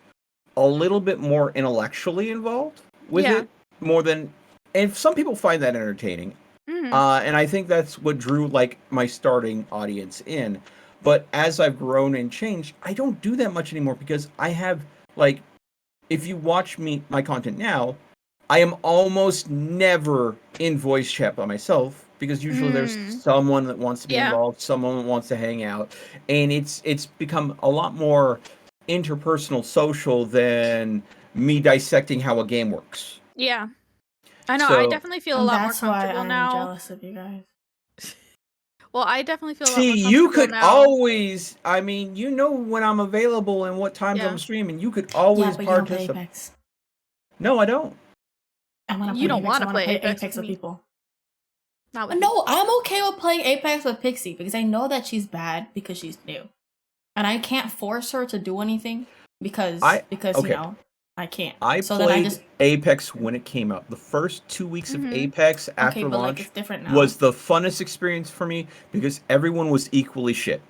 a little bit more intellectually involved with it, more than, and some people find that entertaining. And I think that's what drew like my starting audience in. But as I've grown and changed, I don't do that much anymore, because I have, like, if you watch my content now, I am almost never in voice chat by myself, because usually there's someone that wants to be involved, someone that wants to hang out, and it's become a lot more interpersonal, social than me dissecting how a game works. Yeah, I know. I definitely feel a lot more comfortable now. I'm jealous of you guys. Well, I definitely feel a lot more comfortable you could now. always, I mean, you know when I'm available and what times I'm streaming. You could always participate. No, I don't. You don't want to play Apex with people. Not with no, I'm okay with playing Apex with Pixie, because I know that she's bad because she's new, and I can't force her to do anything because you know I can't. I played Apex when it came out. The first 2 weeks of Apex after launch was the funnest experience for me, because everyone was equally shit.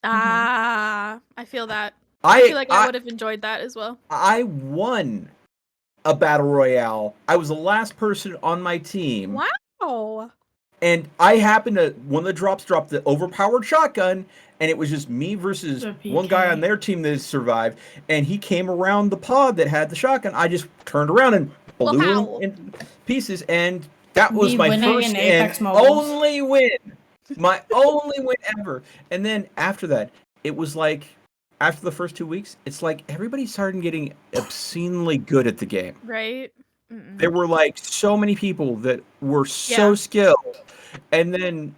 I feel that. I feel like I would have enjoyed that as well. I won a battle royale. I was the last person on my team. Wow. And I happened to, one of the drops dropped the overpowered shotgun, and it was just me versus one guy on their team that survived, and he came around the pod that had the shotgun. I just turned around and blew him in pieces, and that was my first and only win. My only win ever. And then after that, it was like, after the first 2 weeks, it's like everybody started getting obscenely good at the game. Right. There were like so many people that were so skilled. And then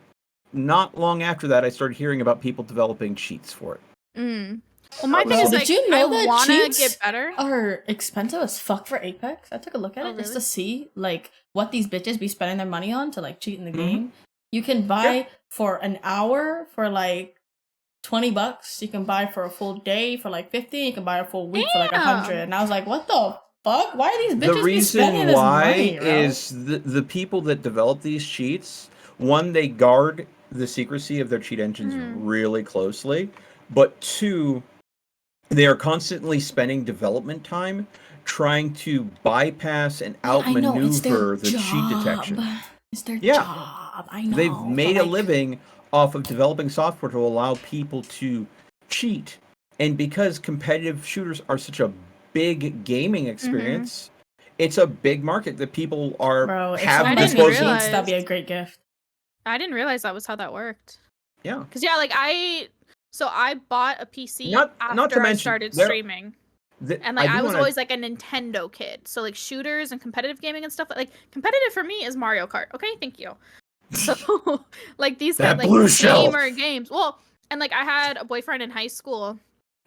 not long after that, I started hearing about people developing cheats for it. Well, my thing is, like, did you know that want to cheats get better? Are expensive as fuck for Apex? I took a look at it just to see like what these bitches be spending their money on to like cheat in the game. You can buy for an hour for like $20. You can buy for a full day for like $50. You can buy a full week for like $100. And I was like, what the fuck? Why are these bitches be spending this money? The reason why is the people that develop these cheats, one, they guard the secrecy of their cheat engines really closely, but 2, they are constantly spending development time trying to bypass and outmaneuver the cheat detection. It's their job. I know. They've made a living off of developing software to allow people to cheat. And because competitive shooters are such a big gaming experience, it's a big market that people are have disposable. That'd be a great gift. I didn't realize that was how that worked. Yeah. Because like I bought a PC after I started streaming. And like I was always like a Nintendo kid. So like shooters and competitive gaming and stuff, like competitive for me is Mario Kart. Okay, thank you. So like these kind of like gamer games. Well, and like I had a boyfriend in high school,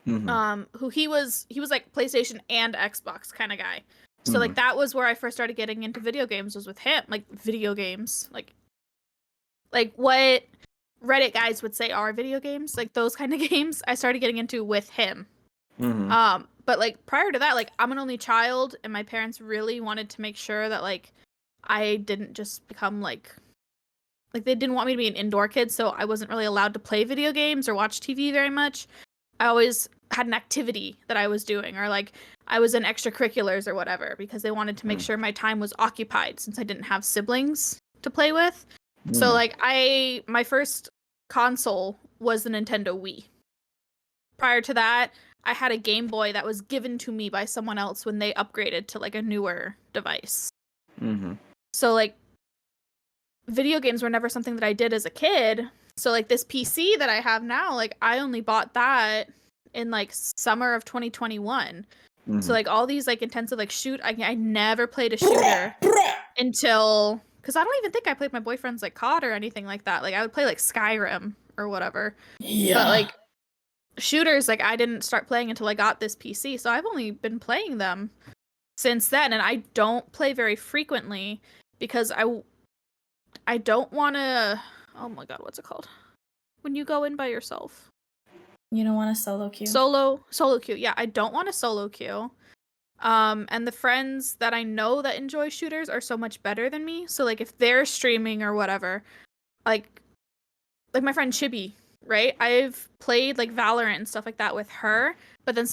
who he was like PlayStation and Xbox kind of guy. So like that was where I first started getting into video games, was with him. Like video games, like what Reddit guys would say are video games, like those kind of games I started getting into with him. But like prior to that, like I'm an only child, and my parents really wanted to make sure that like I didn't just become like they didn't want me to be an indoor kid, so I wasn't really allowed to play video games or watch TV very much. I always had an activity that I was doing, or like I was in extracurriculars or whatever, because they wanted to make sure my time was occupied since I didn't have siblings to play with. So like my first console was the Nintendo Wii. Prior to that, I had a Game Boy that was given to me by someone else when they upgraded to like a newer device. So like video games were never something that I did as a kid. So like this PC that I have now, like I only bought that in like summer of 2021. So like all these like intensive like I never played a shooter until, because I don't even think I played my boyfriend's like COD or anything like that. Like I would play like Skyrim or whatever. But like shooters, like I didn't start playing until I got this PC. So I've only been playing them since then, and I don't play very frequently because I don't want to. Oh my god, what's it called? When you go in by yourself. You don't want a solo queue. Solo queue. Yeah, I don't want a solo queue. And the friends that I know that enjoy shooters are so much better than me. So like if they're streaming or whatever, like my friend Chibi, right? I've played like Valorant and stuff like that with her, but then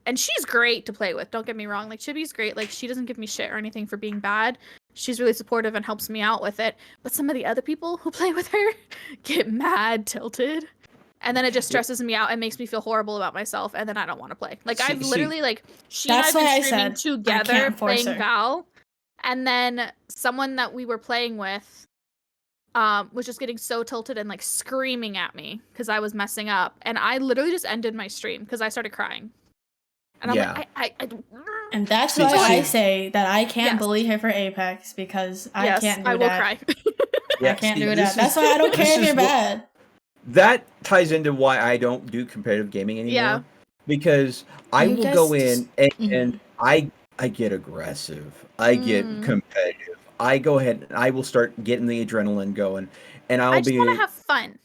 and she's great to play with, don't get me wrong. Like Chibi's great. Like she doesn't give me shit or anything for being bad. She's really supportive and helps me out with it. But some of the other people who play with her get mad tilted. And then it just stresses me out and makes me feel horrible about myself, and then I don't want to play. Like I've literally like she and I've been streaming together playing Val, and then someone that we were playing with was just getting so tilted and like screaming at me because I was messing up, and I literally just ended my stream because I started crying. And I'm like, I and that's why I say that I can't bully her for Apex, because I can't do that. I will cry. I can't do that. That's why I don't care if you're bad. That ties into why I don't do competitive gaming anymore. Yeah. Because I will go in and I get aggressive. I get competitive. I go ahead and I will start getting the adrenaline going, and I just want to have fun.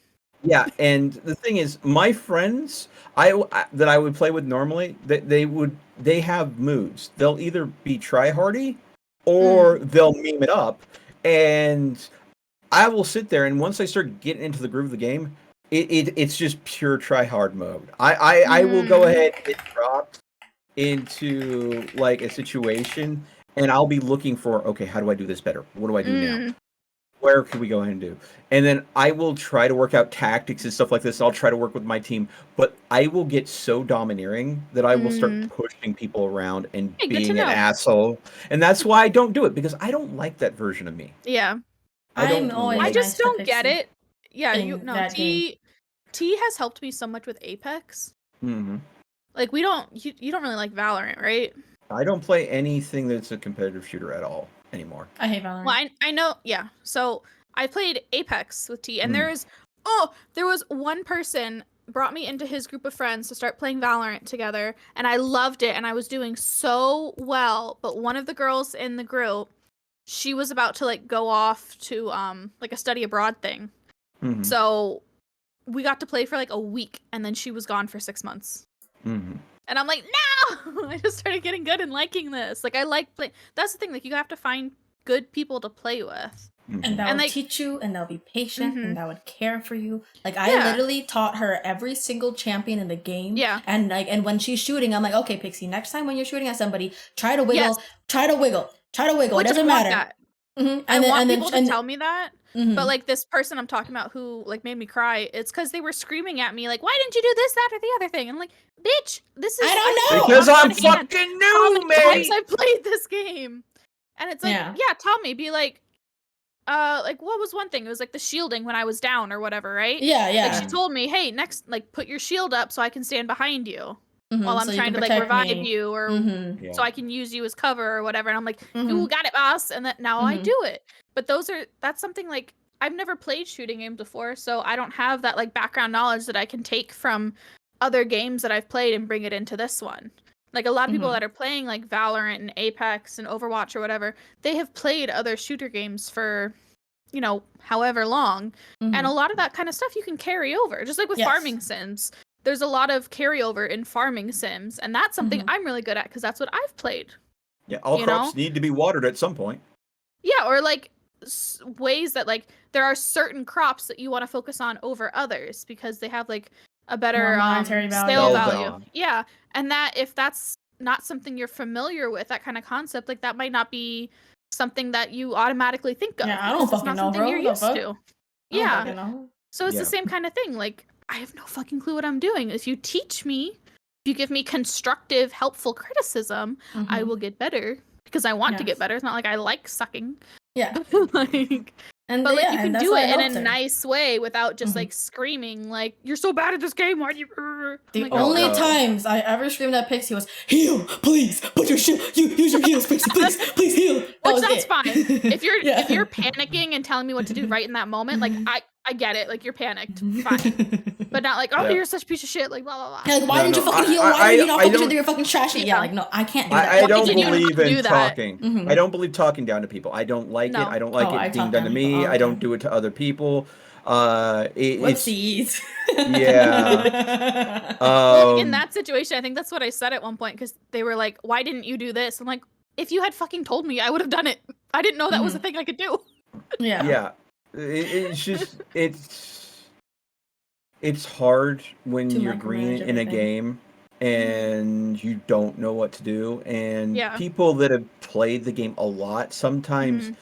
Yeah, and the thing is, my friends that I would play with normally, they have moods. They'll either be tryhardy or they'll meme it up, and I will sit there, and once I start getting into the groove of the game, it's just pure try hard mode. I will go ahead and get dropped into like a situation, and I'll be looking for, okay, how do I do this better? What do I do now? Where can we go ahead and do? And then I will try to work out tactics and stuff like this. I'll try to work with my team, but I will get so domineering that I will start pushing people around and being an asshole. And that's why I don't do it, because I don't like that version of me. Yeah. I just don't get it. Yeah, T has helped me so much with Apex. Like you don't really like Valorant, right? I don't play anything that's a competitive shooter at all anymore. I hate Valorant. Well, I know, yeah. So I played Apex with T, and there was one person brought me into his group of friends to start playing Valorant together, and I loved it, and I was doing so well. But one of the girls in the group, she was about to like go off to like a study abroad thing. So we got to play for like a week, and then she was gone for 6 months. And I'm like, no! I just started getting good and liking this. Like I like play. That's the thing. Like you have to find good people to play with. And that would teach you, and that would be patient, and that would care for you. Like, I literally taught her every single champion in the game. Yeah. And when she's shooting, I'm like, okay, Pixie, next time when you're shooting at somebody, try to wiggle, try to wiggle. Which it doesn't matter. I want people to tell me that. But like this person I'm talking about who like made me cry, it's because they were screaming at me like, why didn't you do this, that, or the other thing? And I'm like, bitch, this is I don't know. Because I'm fucking new, man. I played this game. And it's like, yeah, tell me, be like what was one thing? It was like the shielding when I was down or whatever, right? Yeah. Like she told me, hey, next, like put your shield up so I can stand behind you while I'm trying to like revive you, or so I can use you as cover or whatever. And I'm like, you got it, boss. And that now I do it. But that's something like I've never played shooting games before, so I don't have that like background knowledge that I can take from other games that I've played and bring it into this one. Like a lot of people that are playing like Valorant and Apex and Overwatch or whatever, they have played other shooter games for, you know, however long. And a lot of that kind of stuff you can carry over. Just like with farming sims. There's a lot of carryover in farming sims, and that's something I'm really good at because that's what I've played. Yeah, all crops need to be watered at some point. Yeah, or like ways that like there are certain crops that you want to focus on over others because they have like a better monetary sale value. Yeah, and that if that's not something you're familiar with, that kind of concept, like that might not be something that you automatically think of. Yeah, I don't fucking know, bro. You're used to. Yeah. So it's the same kind of thing. Like I have no fucking clue what I'm doing. If you teach me, if you give me constructive, helpful criticism, I will get better because I want to get better. It's not like I like sucking. Yeah. But you can do it in a nice way without just like screaming like, you're so bad at this game, why do you The only times I ever screamed at Pixie was, heal, please, put your shield, use your heals, Pixie, please heal. Which that's fine. If you're panicking and telling me what to do right in that moment, like I get it, like you're panicked, fine. But not like, you're such a piece of shit, like blah blah blah. Like, why didn't you fucking heal? Why did you not focus with your fucking trashy? Yeah, like no, I can't do that. I don't believe in talking. I don't believe talking down to people. I don't like it. I don't like it being done to me. I don't do it to other people. Whoopsies. Yeah. In that situation, I think that's what I said at one point because they were like, "Why didn't you do this?" I'm like, "If you had fucking told me, I would have done it. I didn't know that was a thing I could do." Yeah. It's just it's hard when you're green in a game and you don't know what to do. And people that have played the game a lot sometimes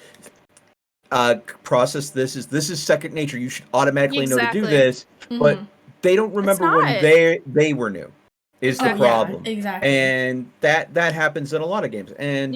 process this is second nature. You should automatically know to do this, but they don't remember when they were new. Is the problem. Yeah, exactly. And that happens in a lot of games. And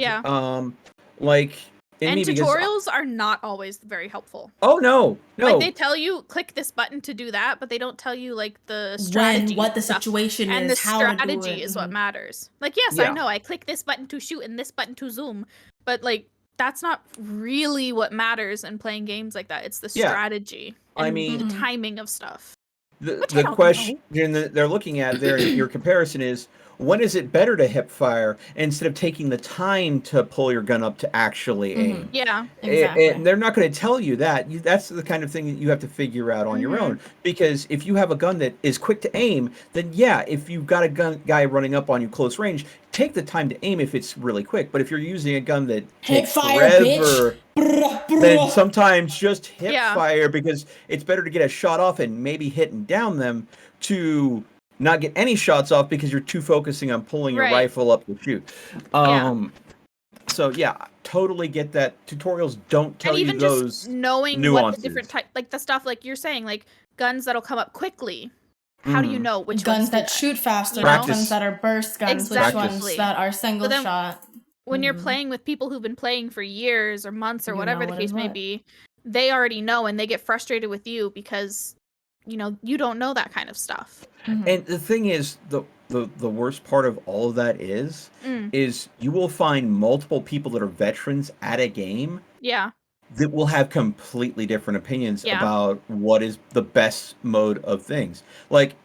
like and tutorials are not always very helpful. Oh no. Like they tell you click this button to do that, but they don't tell you like the strategy, what the situation is, and the how strategy to do it. is what matters. Like yes, I know I click this button to shoot and this button to zoom, but like that's not really what matters in playing games like that. It's the strategy. And the timing of stuff. The question that they're looking at there, your comparison is, when is it better to hip fire instead of taking the time to pull your gun up to actually aim? Yeah, exactly. And they're not going to tell you that. That's the kind of thing that you have to figure out on your own. Because if you have a gun that is quick to aim, then if you've got a guy running up on you close range, take the time to aim if it's really quick. But if you're using a gun that takes forever, then sometimes just hip fire, because it's better to get a shot off and maybe hit and down them to not get any shots off because you're too focusing on pulling your rifle up to shoot. So totally get that. Tutorials don't tell you those just knowing nuances. What the different type, like the stuff like you're saying, like guns that'll come up quickly. How do you know which guns that shoot faster, guns that are burst guns, which ones that are single shot? When you're playing with people who've been playing for years or months or whatever the case may be, they already know and they get frustrated with you because you don't know that kind of stuff. And the thing is, the worst part of all of that is you will find multiple people that are veterans at a game that will have completely different opinions about what is the best mode of things. Like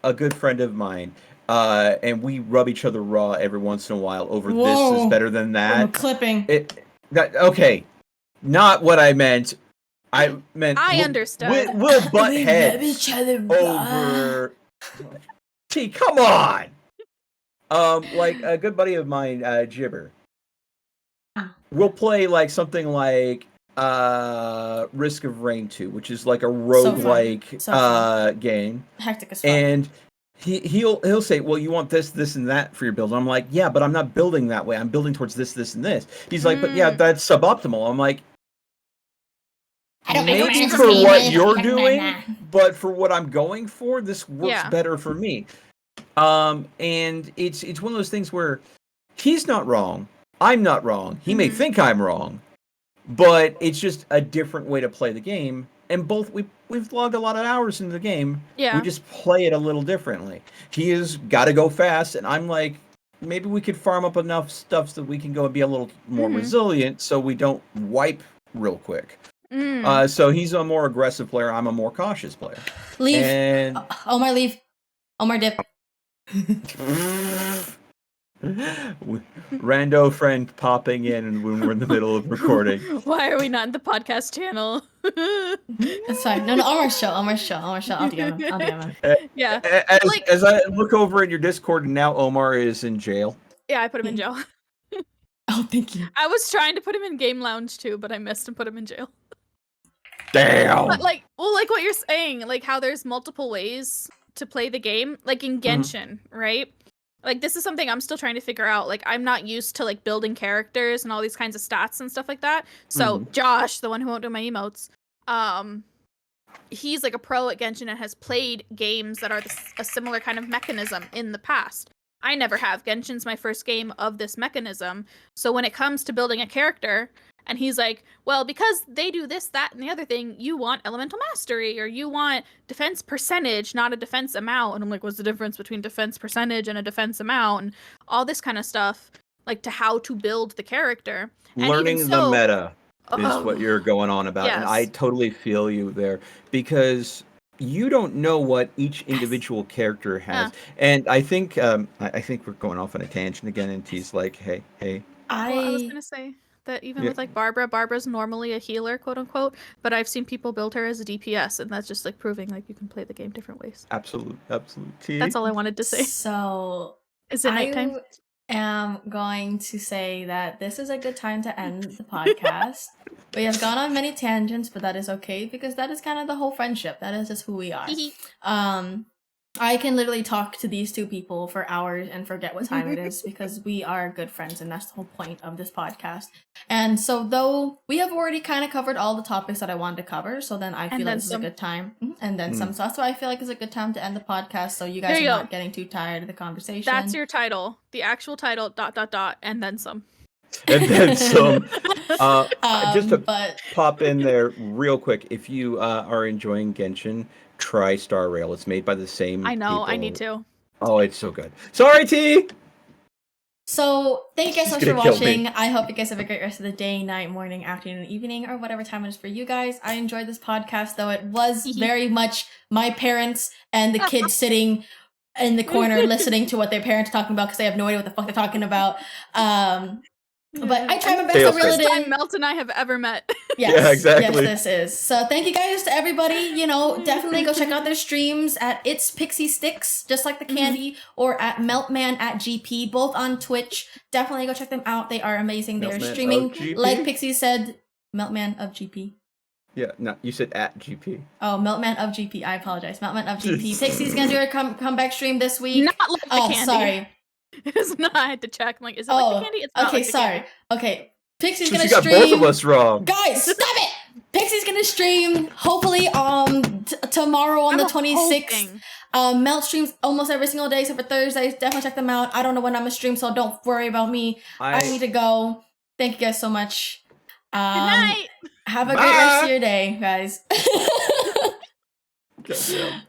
a good friend of mine, and we rub each other raw every once in a while over this is better than that. Clipping. Okay, not what I meant. I meant I understood. We'll butt heads over. Gee, come on. Like a good buddy of mine, Jibber. We'll play like something like Risk of Rain 2, which is like a roguelike game. Hectic as fuck. And he'll say, well, you want this, and that for your build. I'm like, yeah, but I'm not building that way. I'm building towards this, and this. He's like, but yeah, that's suboptimal. I'm like, maybe for what you're doing, but for what I'm going for, this works better for me. And it's one of those things where he's not wrong. I'm not wrong. He may think I'm wrong, but it's just a different way to play the game. And both we've logged a lot of hours into the game. Yeah. We just play it a little differently. He has got to go fast, and I'm like, maybe we could farm up enough stuff so that we can go and be a little more resilient, so we don't wipe real quick. So he's a more aggressive player. I'm a more cautious player. Leave. And Omar, leave. Omar, dip. Rando friend popping in when we're in the middle of recording. Why are we not in the podcast channel? That's fine. No, Omar's chill. I'll DM him. Yeah. As I look over in your Discord, and now Omar is in jail. Yeah, I put him in jail. Oh, thank you. I was trying to put him in Game Lounge too, but I missed and put him in jail. Damn. But like what you're saying, like how there's multiple ways to play the game, like in Genshin, right? Like this is something I'm still trying to figure out. Like I'm not used to like building characters and all these kinds of stats and stuff like that. So Josh, the one who won't do my emotes, he's like a pro at Genshin and has played games that are a similar kind of mechanism in the past. I never have. Genshin's my first game of this mechanism. So when it comes to building a character, and he's like, well, because they do this, that, and the other thing, you want elemental mastery, or you want defense percentage, not a defense amount. And I'm like, what's the difference between defense percentage and a defense amount? And all this kind of stuff, like to how to build the character. Learning the meta is what you're going on about. Yes. And I totally feel you there, because you don't know what each individual character has. And I think we're going off on a tangent again, and T's like, hey. I was going to say that even with like Barbara's normally a healer, quote unquote, but I've seen people build her as a DPS, and that's just like proving like you can play the game different ways. Absolute. That's all I wanted to say. So is it nighttime? I am going to say that this is a good time to end the podcast. We have gone on many tangents, but that is okay, because that is kind of the whole friendship. That is just who we are. I can literally talk to these two people for hours and forget what time it is, because we are good friends, and that's the whole point of this podcast. And so though we have already kind of covered all the topics that I wanted to cover, so then I feel like this is a good time. And then some. So that's why I feel like it's a good time to end the podcast, so you guys are not getting too tired of the conversation. That's your title. The actual title, ... and then some. And then some. Just to pop in there real quick, if you are enjoying Genshin, try Star Rail. It's made by the same I know, people. I need to. Oh, it's so good. Sorry, T! So, thank you guys so much for watching. I hope you guys have a great rest of the day, night, morning, afternoon, evening, or whatever time it is for you guys. I enjoyed this podcast, though it was very much my parents and the kids sitting in the corner listening to what their parents are talking about, because they have no idea what the fuck they're talking about. But I try my best to reel it in. Melt and I have ever met. Yes, yeah, exactly. Yes, this is. So thank you guys to everybody. Definitely go check out their streams at itsPixieStix, just like the candy, or at MeltManGP, both on Twitch. Definitely go check them out. They are amazing. They're streaming, like Pixie said, MeltManofGP. Yeah, no, you said at GP. Oh, MeltManofGP. I apologize. MeltManofGP. Pixie's gonna do a comeback stream this week. Not like the candy. Sorry. It's not. I had to check. I'm like, is it like the candy? It's not. Okay, like sorry. Candy. Okay, Pixie's gonna stream. You got both of us wrong. Guys, stop it! Pixie's gonna stream hopefully tomorrow on the 26th. Melt streams almost every single day except for Thursdays. Definitely check them out. I don't know when I'm gonna stream, so don't worry about me. I need to go. Thank you guys so much. Good night. Have a great rest of your day, guys. Goddamn.